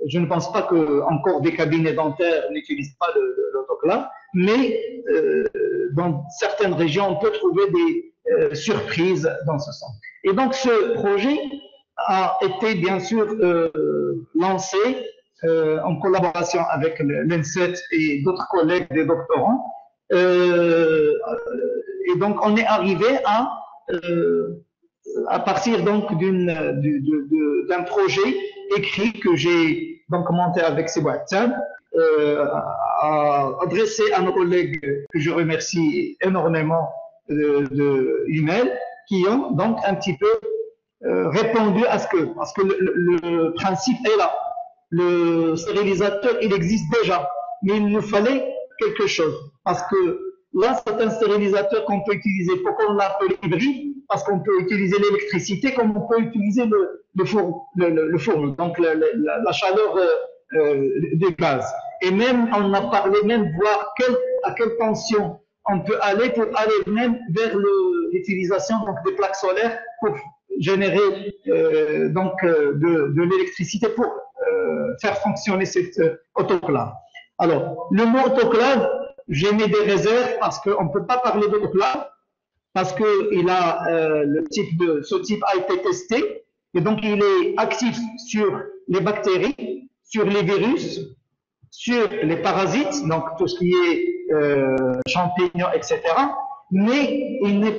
Je ne pense pas que encore des cabinets dentaires n'utilisent pas l'autoclave, mais dans certaines régions, on peut trouver des surprises dans ce sens. Et donc, ce projet a été bien sûr lancé en collaboration avec l'ENSET et d'autres collègues des doctorants. Et donc, on est arrivé à partir donc d'un projet écrit que j'ai donc monté avec Sébastien, adressé à nos collègues que je remercie énormément d'emails qui ont donc un petit peu répondu à parce que le principe est là. Le stérilisateur, il existe déjà, mais il nous fallait quelque chose. Parce que là, c'est un stérilisateur qu'on peut utiliser. Pourquoi on l'appelle hybride? Parce qu'on peut utiliser l'électricité comme on peut utiliser le four, donc la chaleur du gaz. Et même, on a parlé même voir à quelle tension on peut aller pour aller même vers l'utilisation des plaques solaires pour générer de l'électricité pour faire fonctionner cette autoclave. Alors, le mot autoclave, j'ai mis des réserves parce qu'on ne peut pas parler d'autoclave parce que ce type a été testé et donc il est actif sur les bactéries, sur les virus, sur les parasites, donc tout ce qui est champignons, etc. Mais il n'a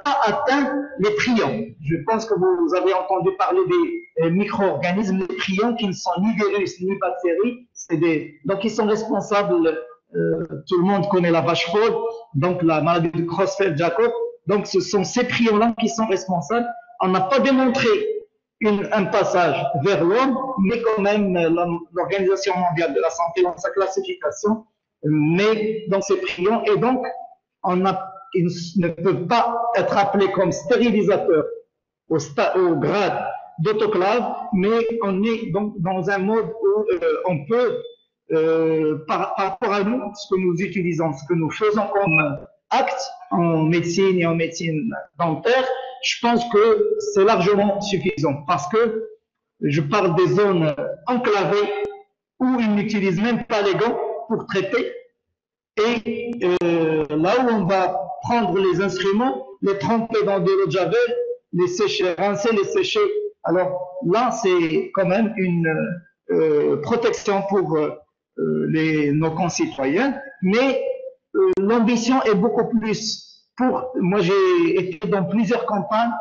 pas atteint les prions. Je pense que vous avez entendu parler des micro-organismes, les prions qui ne sont ni virus ni bactéries. Donc ils sont responsables, tout le monde connaît la vache folle, donc la maladie de Creutzfeldt-Jakob. Donc ce sont ces prions-là qui sont responsables. On n'a pas démontré un passage vers l'homme, mais quand même l'Organisation mondiale de la santé dans sa classification met dans ces prions, et donc ils ne peuvent pas être appelés comme stérilisateurs au grade d'autoclave, mais on est donc dans un mode où on peut, par rapport à nous, ce que nous utilisons, ce que nous faisons comme acte en médecine et en médecine dentaire, je pense que c'est largement suffisant parce que je parle des zones enclavées où ils n'utilisent même pas les gants pour traiter, et là où on va prendre les instruments, les tremper dans de l'eau de javel, les sécher, rincer, les sécher. Alors là, c'est quand même une protection pour nos concitoyens, mais l'ambition est beaucoup plus. Moi, j'ai été dans plusieurs campagnes,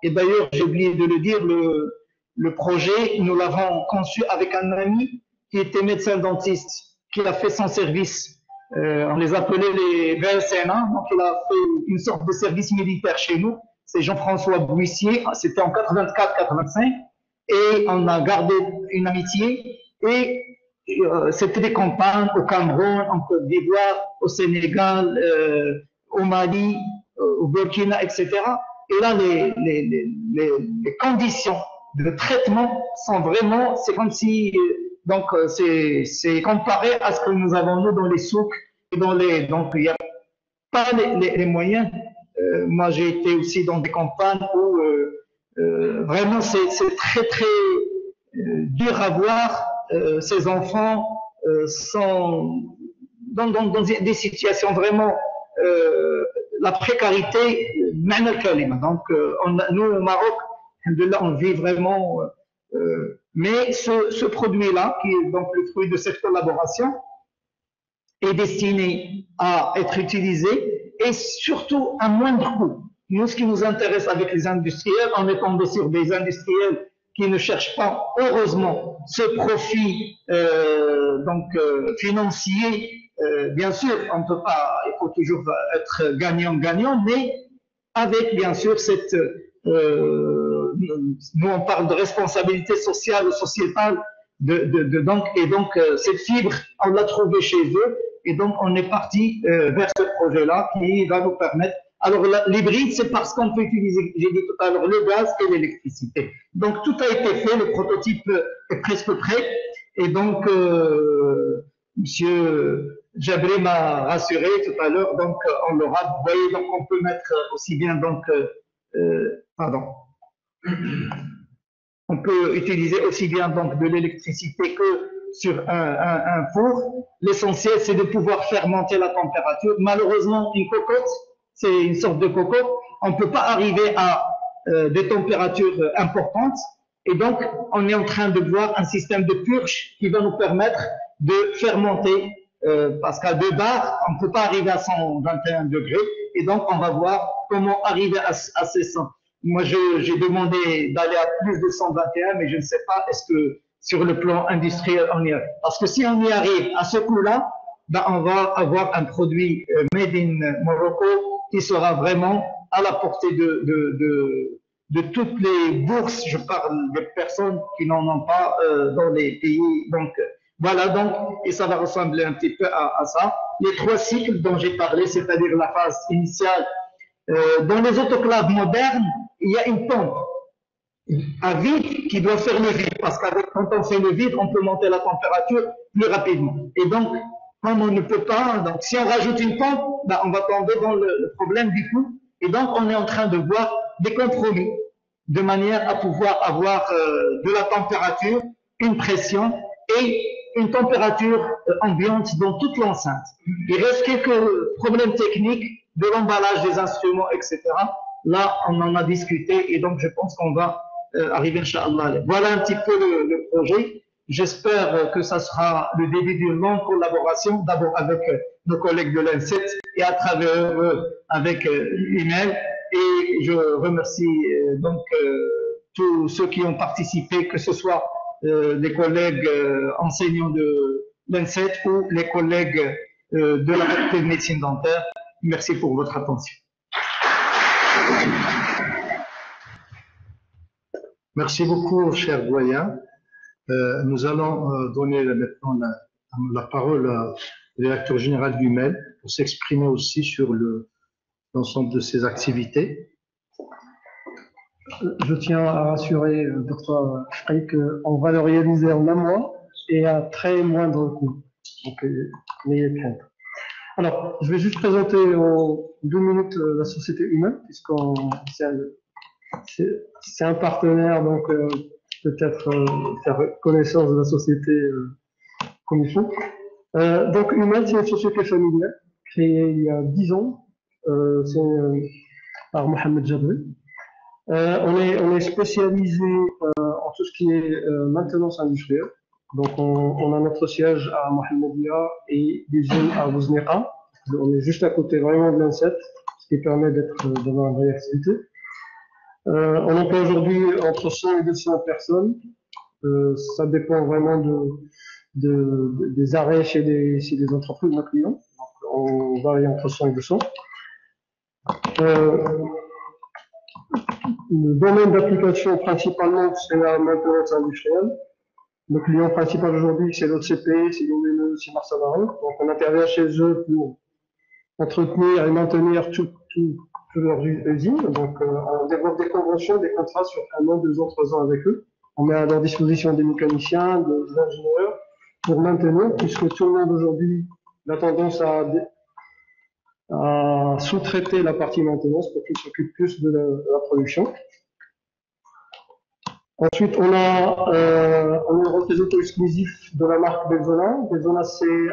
et d'ailleurs, j'ai oublié de le dire, le projet, nous l'avons conçu avec un ami qui était médecin dentiste, qui a fait son service. On les appelait les VSNA, donc il a fait une sorte de service militaire chez nous. C'est Jean-François Buissier, c'était en 84-85, et on a gardé une amitié, et c'était des campagnes au Cameroun, en Côte d'Ivoire, au Sénégal, au Mali, au Burkina, etc. Et là, les conditions de traitement sont vraiment, c'est comme si, donc c'est comparé à ce que nous avons nous dans les souks et donc il n'y a pas les moyens. Moi, j'ai été aussi dans des campagnes où vraiment c'est très très dur à voir. Ces enfants sont dans des situations vraiment la précarité, donc nous au Maroc, on vit vraiment, mais ce produit-là, qui est donc le fruit de cette collaboration, est destiné à être utilisé et surtout à moindre coût. Nous, ce qui nous intéresse avec les industriels, en étant bien sûr des industriels qui ne cherchent pas, heureusement, ce profit financier. Bien sûr, on ne peut pas, il faut toujours être gagnant-gagnant, mais avec bien sûr cette, nous on parle de responsabilité sociale ou sociétale, donc cette fibre, on l'a trouvée chez eux, et donc on est parti vers ce projet-là qui va nous permettre. Alors l'hybride, c'est parce qu'on peut utiliser, j'ai dit tout à l'heure, le gaz et l'électricité. Donc tout a été fait, le prototype est presque prêt, et donc Monsieur Jabri m'a rassuré tout à l'heure, donc on l'aura. Vous voyez, donc on peut mettre aussi bien donc on peut utiliser aussi bien donc de l'électricité que sur un four. L'essentiel, c'est de pouvoir faire monter la température. Malheureusement, une cocotte, c'est une sorte de cocotte. On ne peut pas arriver à des températures importantes. Et donc, on est en train de voir un système de purge qui va nous permettre de faire monter, parce qu'à 2 bars, on ne peut pas arriver à 121 degrés. Et donc, on va voir comment arriver à ces 100. Moi, j'ai demandé d'aller à plus de 121, mais je ne sais pas, est-ce que sur le plan industriel, on y arrive. Parce que si on y arrive à ce coup-là, ben, on va avoir un produit made in Morocco qui sera vraiment à la portée de toutes les bourses. Je parle des personnes qui n'en ont pas dans les pays. Donc, voilà, donc, et ça va ressembler un petit peu à ça. Les 3 cycles dont j'ai parlé, c'est-à-dire la phase initiale. Dans les autoclaves modernes, il y a une pompe à vide qui doit faire le vide, parce que quand on fait le vide, on peut monter la température plus rapidement. Et donc, comme on ne peut pas, donc si on rajoute une pompe, ben, on va tomber dans le problème du coût. Et donc, on est en train de voir des compromis de manière à pouvoir avoir de la température, une pression et une température ambiante dans toute l'enceinte. Il reste quelques problèmes techniques de l'emballage des instruments, etc. Là, on en a discuté et donc je pense qu'on va arriver, Inch'Allah. Voilà un petit peu le projet. J'espère que ça sera le début d'une longue collaboration, d'abord avec nos collègues de l'INSET et à travers eux avec email. Et je remercie donc tous ceux qui ont participé, que ce soit les collègues enseignants de l'INSET ou les collègues de la faculté de médecine dentaire. Merci pour votre attention. Merci beaucoup, cher doyen. Nous allons donner maintenant la parole au directeur général du MEL pour s'exprimer aussi sur l'ensemble de ses activités. Je tiens à rassurer Dr. Frey qu'on va le réaliser en un mois et à très moindre coût. Donc, n'ayez crainte. Alors, je vais juste présenter en 2 minutes la société humaine, puisqu'on c'est un partenaire, donc peut-être faire connaissance de la société comme il faut. Donc, Humaine, c'est une société familiale créée il y a 10 ans par Mohamed Jabri. On est spécialisé en tout ce qui est maintenance industrielle. Donc, on a notre siège à Mohamedia et l'usine à Bouzneqa. On est juste à côté vraiment de l'INSET, ce qui permet d'avoir une vraie activité. On emploie aujourd'hui entre 100 et 200 personnes. Ça dépend vraiment des arrêts chez les entreprises, nos clients. Donc, on varie entre 100 et 200. Le domaine d'application principalement, c'est la maintenance industrielle. Le client principal aujourd'hui, c'est l'OCP, c'est l'OME, c'est Marsanaro. Donc, on intervient chez eux pour entretenir et maintenir toutes leurs usines. Donc, on développe des conventions, des contrats sur 1 an, 2 ans, 3 ans avec eux. On met à leur disposition des mécaniciens, des ingénieurs pour maintenir, puisque tout le monde aujourd'hui a tendance à sous-traiter la partie maintenance pour qu'ils s'occupent plus de la production. Ensuite, on est représentant exclusif de la marque Belzona. Belzona, c'est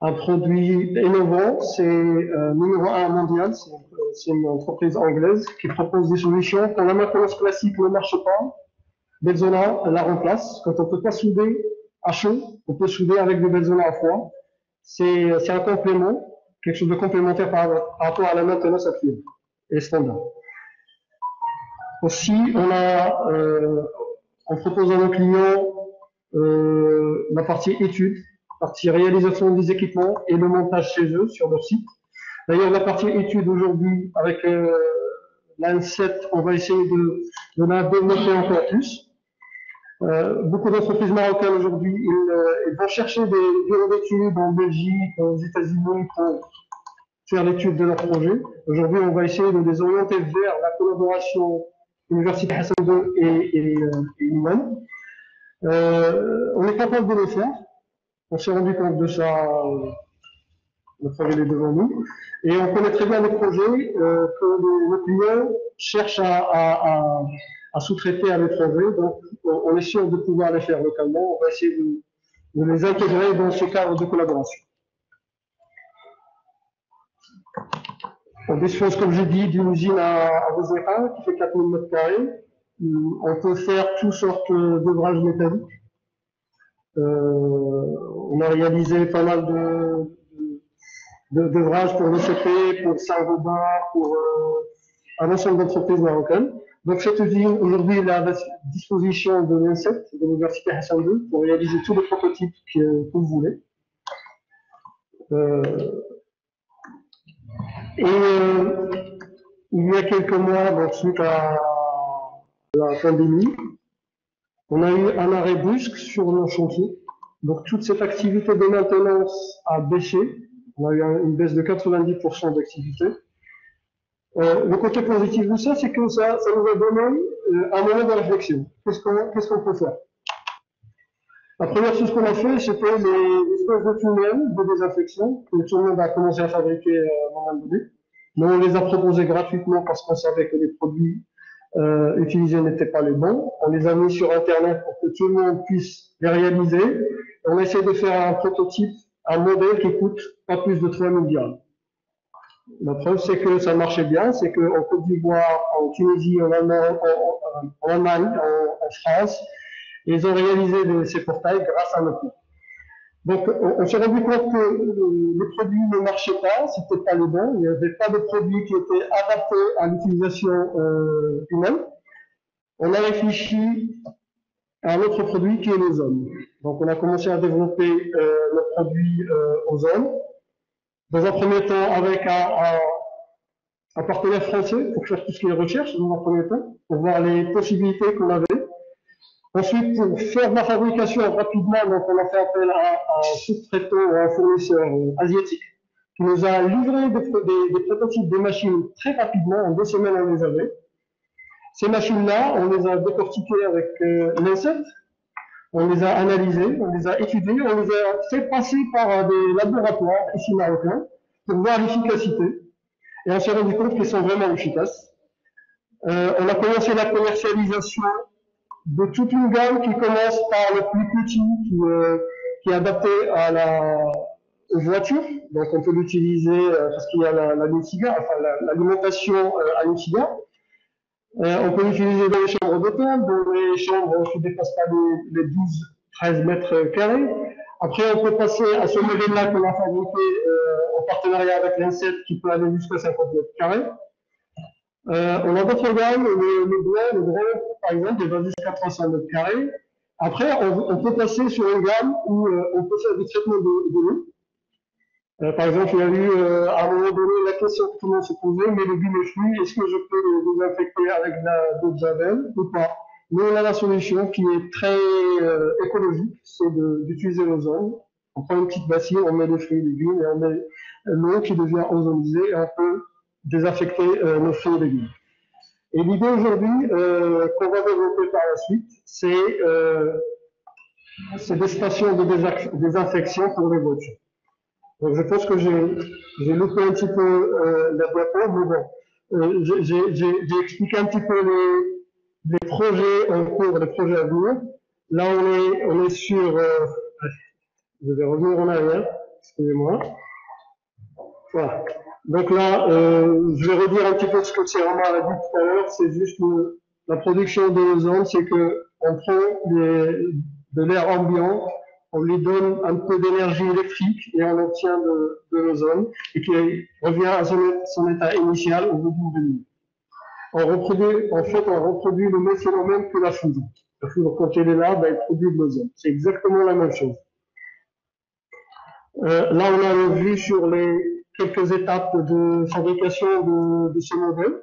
un produit innovant, c'est numéro 1 mondial, c'est une entreprise anglaise qui propose des solutions. Quand la maintenance classique ne marche pas, Belzona la remplace. Quand on ne peut pas souder à chaud, on peut souder avec des Belzona à froid. C'est un complément, quelque chose de complémentaire par rapport à la maintenance actuelle et standard. Aussi, on propose à nos clients la partie étude, partie réalisation des équipements et le montage chez eux sur leur site. D'ailleurs, la partie étude aujourd'hui, avec l'AN7, on va essayer de la développer encore plus. Beaucoup d'entreprises marocaines aujourd'hui, ils vont chercher des bureaux d'études en Belgique, aux États-Unis pour faire l'étude de leur projet. Aujourd'hui, on va essayer de les orienter vers la collaboration Université Hassan II et nous-mêmes. On est capable de le faire. On s'est rendu compte de ça, le projet est devant nous. Et on connaît très bien les projets que nos clients cherchent à sous-traiter à l'étranger. Donc, on est sûr de pouvoir les faire localement. On va essayer de les intégrer dans ce cadre de collaboration. On dispose, comme j'ai dit, d'une usine à Vosera qui fait 4000 m². On peut faire toutes sortes d'ouvrages métalliques. On a réalisé pas mal d'ouvrages pour l'ECP, pour Saint-Gobain, pour un ensemble d'entreprises marocaines. Donc cette usine, aujourd'hui, est à la disposition de l'INSET, de l'Université Hassan II, pour réaliser tous les prototypes que vous voulez. Il y a quelques mois, donc, suite à la pandémie, on a eu un arrêt brusque sur nos chantiers. Donc toute cette activité de maintenance a baissé. On a eu une baisse de 90% d'activité. Le côté positif de ça, c'est que ça nous a donné un moment de réflexion. Qu'est-ce qu'on peut faire? La première chose qu'on a fait, c'était les espèces de tunnels de désinfection que tout le monde a commencé à fabriquer à un moment donné. Mais on les a proposés gratuitement parce qu'on savait que les produits utilisés n'étaient pas les bons. On les a mis sur Internet pour que tout le monde puisse les réaliser. On essaie de faire un prototype, un modèle qui coûte pas plus de 3 000 dirhams. La preuve, c'est que ça marchait bien, c'est qu'en Côte d'Ivoire, en Tunisie, en Allemagne, en France, ils ont réalisé ces portails grâce à notre. Donc, on s'est rendu compte que les produits ne marchaient pas, c'était pas les bons, il n'y avait pas de produits qui étaient adaptés à l'utilisation humaine. On a réfléchi à un autre produit qui est l'ozone. Donc, on a commencé à développer le produit ozone. Dans un premier temps, avec un partenaire français pour faire tout ce qui est recherche, dans un premier temps, pour voir les possibilités qu'on avait. Ensuite, pour faire de la fabrication rapidement, donc on a fait appel à un sous-traitant ou à un fournisseur asiatique qui nous a livré des prototypes de machines très rapidement, en 2 semaines on les avait. Ces machines-là, on les a décortiquées avec l'INSET, on les a analysées, on les a étudiées, on les a fait passer par des laboratoires ici marocains pour voir l'efficacité. Et on s'est rendu compte qu'ils sont vraiment efficaces. On a commencé la commercialisation de toute une gamme qui commence par le plus petit, qui est adapté aux voitures. Donc on peut l'utiliser parce qu'il y a l'alimentation à l'utilitaire. On peut l'utiliser dans les chambres d'hôtel, dans les chambres qui ne dépassent pas les 12-13 mètres carrés. Après, on peut passer à ce modèle-là qu'on a fabriqué en partenariat avec l'INSET qui peut aller jusqu'à 50 mètres carrés. On a d'autres gammes, le grand, par exemple, il va jusqu'à 300 mètres carrés. Après, on peut passer sur une gamme où on peut faire du traitement de l'eau. Par exemple, il y a eu à un moment donné la question que tout le monde se posait, mais le légumes et fruits, est-ce que je peux les désinfecter avec de l'eau de javel ou pas? Nous, on a la solution qui est très écologique, c'est d'utiliser l'ozone. On prend une petite bassine, on met les fruits et légumes et on met l'eau qui devient ozonisée et on peut désinfecter nos fruits et légumes. Et l'idée aujourd'hui qu'on va développer par la suite, c'est des stations de désinfection pour les voitures. Donc je pense que j'ai loupé un petit peu la diapo, mais bon, j'ai expliqué un petit peu les projets en cours, les projets à venir. Là, on est sur, je vais revenir en arrière. excusez-moi. Voilà. Donc là, je vais redire un petit peu ce que Cyrama a dit tout à l'heure, c'est juste la production de l'ozone, c'est que on prend de l'air ambiant, on lui donne un peu d'énergie électrique et on obtient de l'ozone et qui revient à son état initial au bout d'une demi-heure. On reproduit le même phénomène que la foudre. La foudre, quand elle est là, elle produit de l'ozone. C'est exactement la même chose. Là, on a vu sur les quelques étapes de fabrication de ce modèle.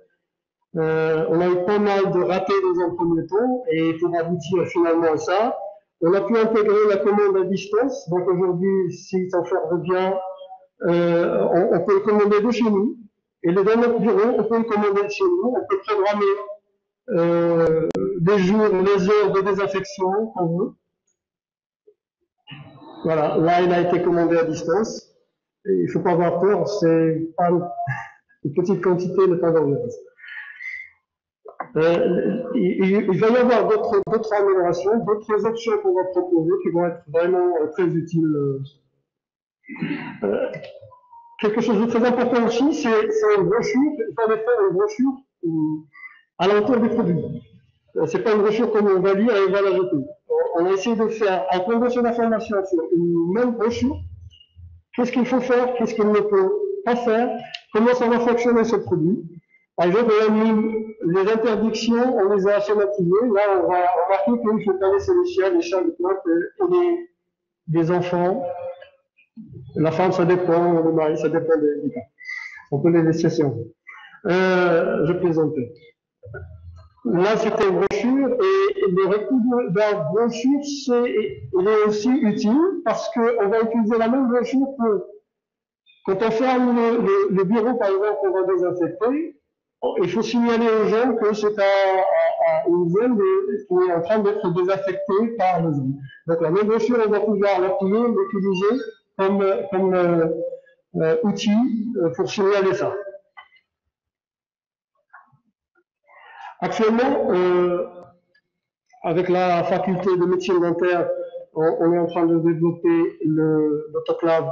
On a eu pas mal de ratés dans un premier temps, et pour aboutir finalement à ça, on a pu intégrer la commande à distance. Donc aujourd'hui, si ça fait bien, on peut le commander de chez nous. Et dans notre bureau, on peut le commander de chez nous. On peut programmer les jours, les heures de désinfection qu'on veut. Voilà, là, il a été commandé à distance. Et il ne faut pas avoir peur, c'est pas une petite quantité, ne pas dangereuse. Il va y avoir d'autres améliorations, d'autres options qu'on va proposer qui vont être vraiment très utiles. Quelque chose de très important aussi, c'est une brochure. Il fallait faire une brochure à l'entour des produits. C'est pas une brochure comme on va lire et on va la jeter. On a essayé de faire un condensé d'informations sur une même brochure. Qu'est-ce qu'il faut faire, qu'est-ce qu'il ne peut pas faire, comment ça va fonctionner ce produit. Par exemple, on a mis les interdictions, on les a schématisées. Là, on va remarquer qu'il faut pas laisser les chiens, les chats, les plantes et les enfants. La femme, ça dépend, le mari, ça dépend des cas. On peut les laisser si on veut. Je plaisantais. Là, c'était une brochure et le recours de la brochure, il est aussi utile parce qu'on va utiliser la même brochure quand on ferme le bureau, par exemple, qu'on va désinfecter. Il faut signaler aux gens que c'est une zone qui est en train d'être désaffectée par le zone. Donc la même brochure, on va pouvoir l'appuyer, l'utiliser comme outil pour signaler ça. Actuellement, avec la faculté de médecine dentaire, on est en train de développer l'autoclave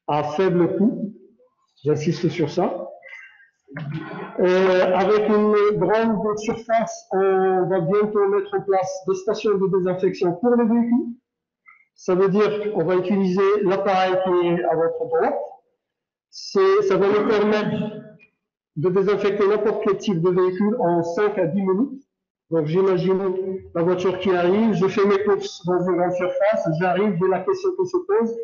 à faible coût. J'insiste sur ça. Avec une grande surface, on va bientôt mettre en place des stations de désinfection pour les véhicules. Ça veut dire qu'on va utiliser l'appareil qui est à votre droite. Ça va nous permettre de désinfecter n'importe quel type de véhicule en 5 à 10 minutes. Donc j'imagine la voiture qui arrive, je fais mes courses dans une grande surface, j'arrive, j'ai la question qui se pose.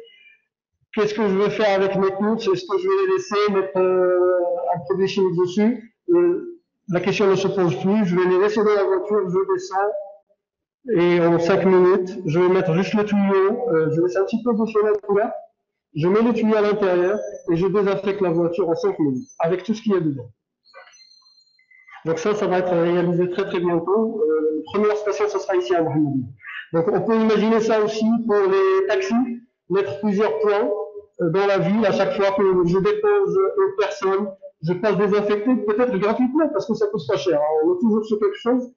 Qu'est-ce que je vais faire avec mes courses? Est-ce que je vais les laisser mettre un produit chimique dessus? La question ne se pose plus, je vais les laisser dans la voiture, je descends, et en 5 minutes, je vais mettre juste le tuyau, je laisse un petit peu de fenêtre ouverte, je mets le tuyau à l'intérieur, et je désinfecte la voiture en 5 minutes, avec tout ce qu'il y a dedans. Donc ça va être réalisé très très bientôt. La première station, ce sera ici à Mohamed. Donc on peut imaginer ça aussi pour les taxis, mettre plusieurs points dans la ville. À chaque fois que je dépose une personne, je passe désinfecter, peut-être gratuitement, parce que ça coûte pas cher. On est toujours sur quelque chose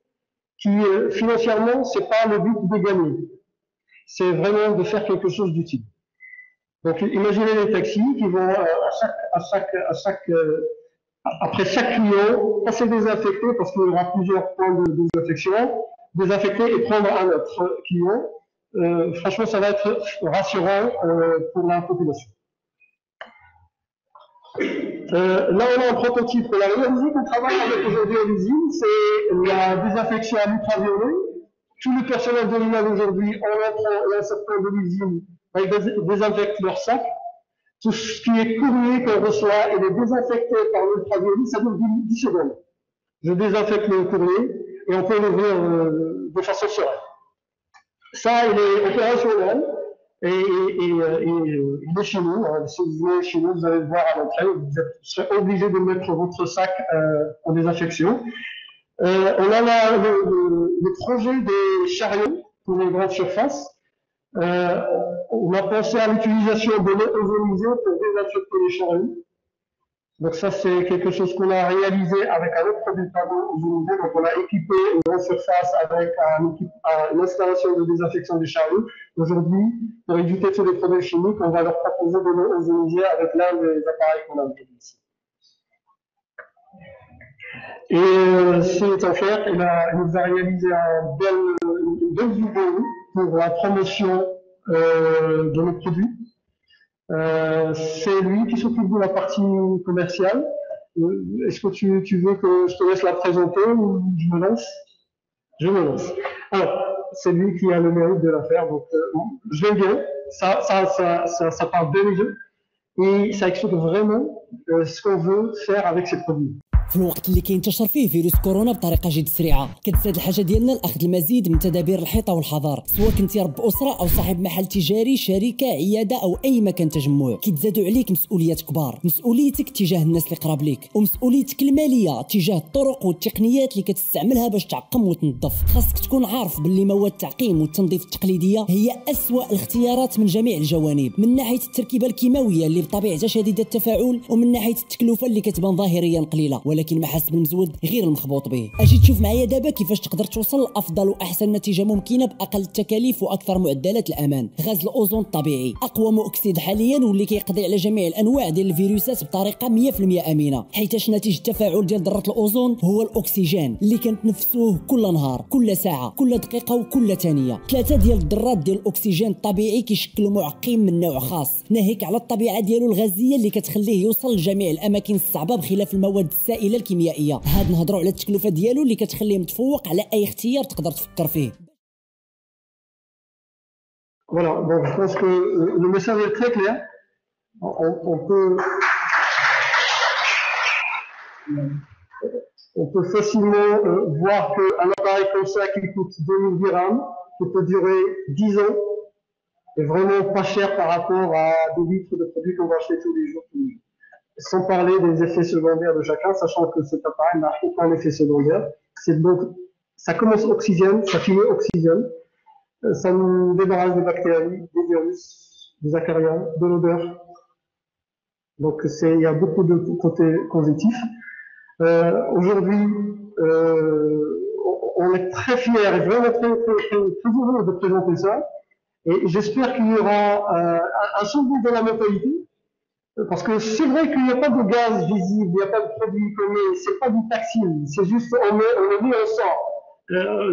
qui, financièrement, c'est pas le but de gagner. C'est vraiment de faire quelque chose d'utile. Donc imaginez les taxis qui vont après chaque client, passer désinfecter parce qu'il y aura plusieurs points de désinfection, désinfecter et prendre un autre client. Franchement, ça va être rassurant pour la population. Là, on a un prototype. La réalisation qu'on travaille avec aujourd'hui à l'usine, c'est la désinfection à l'ultraviolet. Tout le personnel de l'INAL aujourd'hui, en entrant et en sortant de l'usine, ils désinfectent leur sac. Tout ce qui est courrier qu'on reçoit, il est désinfecté par l'ultraviolet, ça dure 10 secondes. Je désinfecte le courrier et on peut l'ouvrir de façon sereine. Ça, il est opérationnel et il est chez nous. Si vous venez chez nous, vous allez le voir à l'entrée, vous serez obligé de mettre votre sac en désinfection. On a le projet des chariots pour les grandes surfaces. On a pensé à l'utilisation de l'eau ozonisée pour désinfecter les chariots. Donc ça, c'est quelque chose qu'on a réalisé avec un autre producteur d'eau ozonisée. Donc on a équipé une grande surface avec une installation de désinfection des chariots aujourd'hui, pour éviter tous les produits chimiques, on va leur proposer de l'eau ozonisée avec l'un des appareils qu'on a ici. Et cet enfer, il nous a réalisé une belle vidéo pour la promotion de nos produits. C'est lui qui s'occupe de la partie commerciale. Est-ce que tu veux que je te laisse la présenter ou je me lance? Je me lance. Alors, c'est lui qui a le mérite de la faire, donc je vais bien. Ça parle bien les deux. Et ça explique vraiment ce qu'on veut faire avec ces produits. في الوقت اللي كينتشر فيه فيروس كورونا بطريقه جد سريعه كتزاد الحاجه ديالنا لاخذ المزيد من تدابير الحيطه والحذر سواء كنتي رب اسره او صاحب محل تجاري شركه عياده او اي مكان تجمع كيتزادوا عليك مسؤوليات كبار مسؤوليتك تجاه الناس اللي قراب ليك ومسؤوليتك الماليه تجاه الطرق والتقنيات اللي كتستعملها باش تعقم وتنظف خاصك تكون عارف باللي مواد التعقيم والتنظيف التقليديه هي اسوا الاختيارات من جميع الجوانب من ناحيه التركيبه الكيماويه اللي بطبيعتها شديده التفاعل ومن ناحيه التكلفه اللي كتبان ظاهريا قليله ولكن محاسب المزود غير المخبوط به اجي تشوف معايا دابا كيفاش تقدر توصل لافضل واحسن نتيجه ممكنه باقل التكاليف واكثر معدلات الامان غاز الاوزون الطبيعي اقوى مؤكسيد حاليا واللي كيقضي على جميع الانواع ديال الفيروسات بطريقه 100% امنه حيتاش نتيجه التفاعل ديال ذره الاوزون هو الاكسجين اللي كنتنفسوه كل نهار كل ساعه كل دقيقه وكل ثانيه ثلاثه ديال الذرات ديال الاكسجين الطبيعي كيشكلوا معقم من نوع خاص ناهيك على الطبيعه ديالو الغازيه اللي كتخليه يوصل لجميع الاماكن الصعبه بخلاف المواد السائله الكيميائيه هاد نهضروا على التكلفه ديالو اللي كتخليه متفوق على اي اختيار تقدر تفكر فيه. Voilà, donc je pense que le message est très clair. On peut facilement voir qu'un appareil comme ça qui coûte 2000 dirhams, qui peut durer 10 ans, est vraiment pas cher par rapport à des litres de produits qu'on va acheter tous les jours. Sans parler des effets secondaires de chacun, sachant que cet appareil n'a aucun effet secondaire. C'est donc, ça commence oxygène, ça finit oxygène, ça nous débarrasse des bactéries, des virus, des acariens, de l'odeur. Donc il y a beaucoup de côtés positifs. Aujourd'hui, on est très fiers et vraiment très heureux de présenter ça. Et j'espère qu'il y aura un changement de la mentalité. Parce que c'est vrai qu'il n'y a pas de gaz visible, il n'y a pas de produit commun, c'est pas du taxine, c'est juste on le dit, on sort.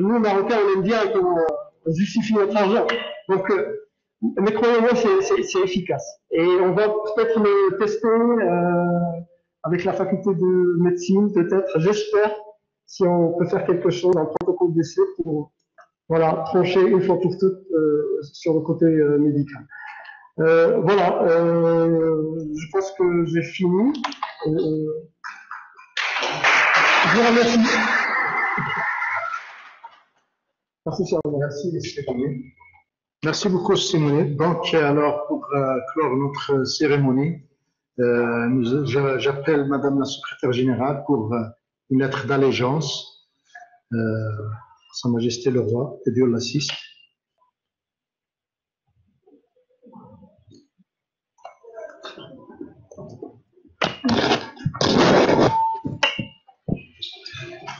Nous, Marocains, on aime bien qu'on justifie notre argent. Donc, mais croyez-moi, c'est efficace. Et on va peut-être le tester avec la faculté de médecine, peut-être, j'espère, si on peut faire quelque chose, un protocole d'essai pour voilà, trancher une fois pour toutes sur le côté médical. Voilà, je pense que j'ai fini. Je vous remercie. Merci, merci, Simonet. Merci beaucoup, Simonet. Donc, alors, pour clore notre cérémonie, j'appelle Madame la Secrétaire Générale pour une lettre d'allégeance. Sa Majesté le Roi, que Dieu l'assiste.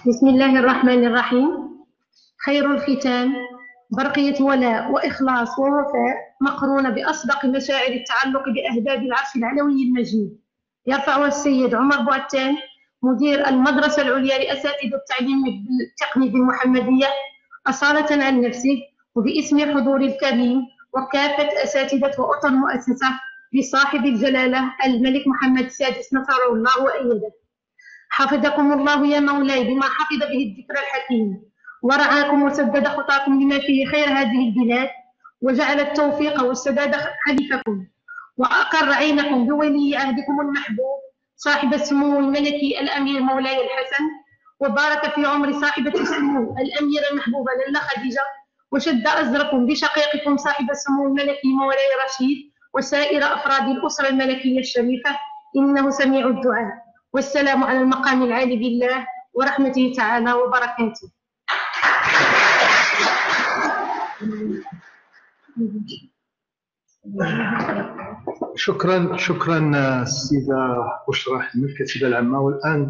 بسم الله الرحمن الرحيم خير الختام برقية ولاء وإخلاص ووفاء مقرونة بأصدق مشاعر التعلق بأهداف العرش العلوي المجيد يرفعها السيد عمر بوعتان مدير المدرسة العليا لأساتذة التعليم التقني بالمحمدية أصالة عن نفسه وباسم حضور الكريم وكافة أساتذة وأطر المؤسسة لصاحب الجلالة الملك محمد السادس نصره الله وأيده. حفظكم الله يا مولاي بما حفظ به الذكر الحكيم ورعاكم وسدد خطاكم لما فيه خير هذه البلاد وجعل التوفيق والسداد حليفكم وأقر عينكم بولي عهدكم المحبوب صاحب السمو الملكي الأمير مولاي الحسن وبارك في عمر صاحبة السمو الأميرة المحبوبة لاله خديجة وشد أزركم بشقيقكم صاحب السمو الملكي مولاي رشيد وسائر أفراد الأسرة الملكية الشريفة إنه سميع الدعاء والسلام على المقام العالي بالله ورحمته تعالى وبركاته. شكرا السيدة بشرى حمد الكاتبة العامة. والآن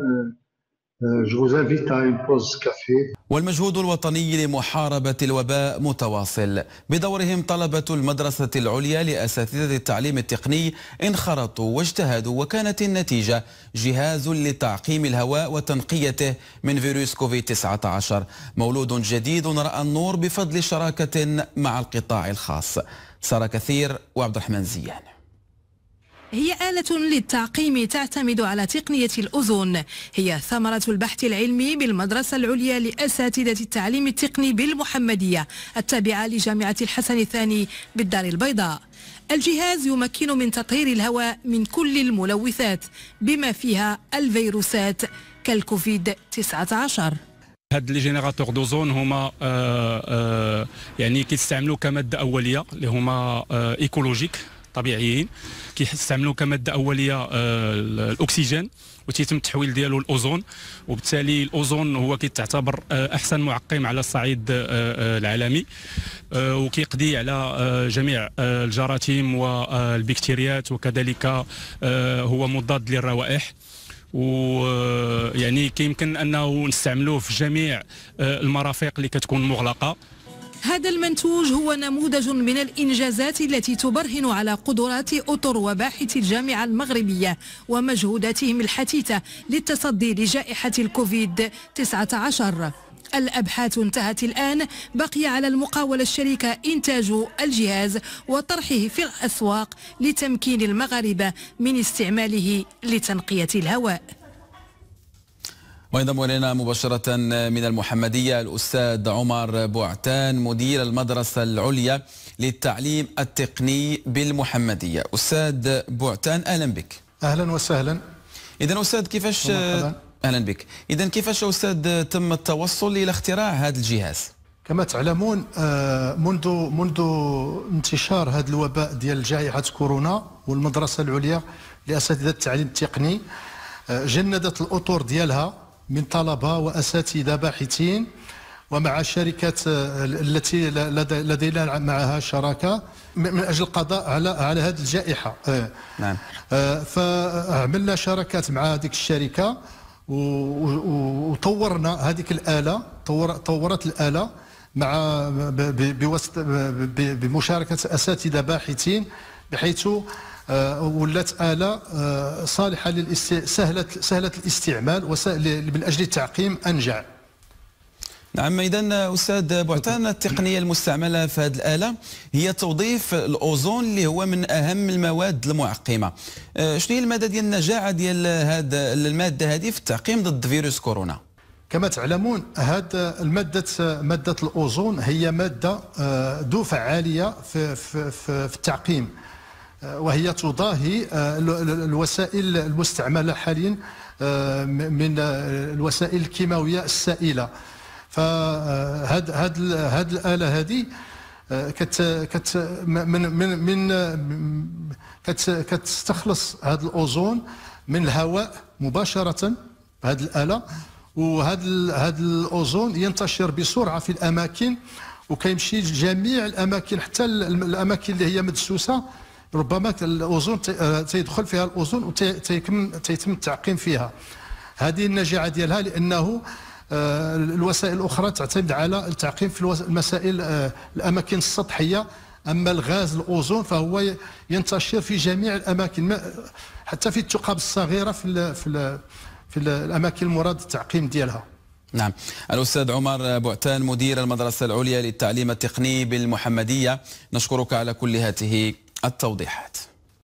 Je vous invite à une pause café. والمجهود الوطني لمحاربة الوباء متواصل. بدورهم طلبة المدرسة العليا لأساتذة التعليم التقني انخرطوا واجتهدوا، وكانت النتيجة جهاز لتعقيم الهواء وتنقيته من فيروس كوفيد-19، مولود جديد رأى النور بفضل شراكة مع القطاع الخاص. سارة كثير وعبد الرحمن زيان. هي آلة للتعقيم تعتمد على تقنية الأوزون، هي ثمرة البحث العلمي بالمدرسة العليا لأساتذة التعليم التقني بالمحمدية التابعة لجامعة الحسن الثاني بالدار البيضاء. الجهاز يمكن من تطهير الهواء من كل الملوثات بما فيها الفيروسات كالكوفيد-19. هاد لي جينيراتور دوزون هما يعني كيستعملوا كمادة أولية اللي هما ايكولوجيك طبيعيين، كيستعملوا كماده اوليه الاكسجين وتيتم التحويل ديالو الاوزون، وبالتالي الاوزون هو كيتعتبر احسن معقم على الصعيد العالمي، وكيقضي على جميع الجراثيم والبكتيريات، وكذلك هو مضاد للروائح، ويعني كيمكن انه نستعملوه في جميع المرافق اللي كتكون مغلقه. هذا المنتوج هو نموذج من الإنجازات التي تبرهن على قدرات أطر وباحثي الجامعة المغربية ومجهوداتهم الحثيثة للتصدي لجائحة الكوفيد-19. الأبحاث انتهت الآن، بقي على المقاولة الشريكة إنتاج الجهاز وطرحه في الأسواق لتمكين المغاربة من استعماله لتنقية الهواء. وينضم إلينا مباشرة من المحمدية الأستاذ عمر بوعتان مدير المدرسة العليا للتعليم التقني بالمحمدية. أستاذ بوعتان أهلا بك. أهلا وسهلا. إذن أستاذ كيفاش أهلا بك. إذن كيفاش أستاذ تم التوصل إلى اختراع هذا الجهاز؟ كما تعلمون منذ انتشار هذا الوباء ديال جائحة كورونا، والمدرسة العليا لأساتذة التعليم التقني جندت الأطر ديالها من طلبة وأساتذة باحثين، ومع الشركات التي لدينا معها شراكة من أجل القضاء على هذه الجائحة. نعم. فعملنا شراكات مع هذه الشركة وطورنا هذيك الآلة، طورت الآلة مع بمشاركة أساتذة باحثين، بحيث ولات آلة صالحة سهلة الاستعمال من أجل التعقيم أنجع. نعم. إذا أستاذ بوعتان التقنية المستعملة في هذه الآلة هي توظيف الأوزون اللي هو من أهم المواد المعقمة. شنو هي المدى ديال النجاعة ديال هذه المادة هذه في التعقيم ضد فيروس كورونا؟ كما تعلمون مادة الأوزون هي مادة ذو فعالية في التعقيم، وهي تضاهي الوسائل المستعملة حاليا من الوسائل الكيماوية السائلة. فهاد الآلة هذه كتستخلص هذا الأوزون من الهواء مباشرة بهذه الآلة، وهذا الأوزون ينتشر بسرعة في الأماكن وكيمشي لجميع الأماكن، حتى الأماكن اللي هي مدسوسة ربما الأوزون تيدخل فيها الأوزون وتيتم التعقيم فيها. هذه النجاعة ديالها لأنه الوسائل الأخرى تعتمد على التعقيم في المسائل الأماكن السطحية، أما الغاز الأوزون فهو ينتشر في جميع الأماكن، حتى في الثقاب الصغيرة في الأماكن المراد التعقيم ديالها. نعم. الأستاذ عمر بوعتان مدير المدرسة العليا للتعليم التقني بالمحمدية، نشكرك على كل هذه التوضيحات.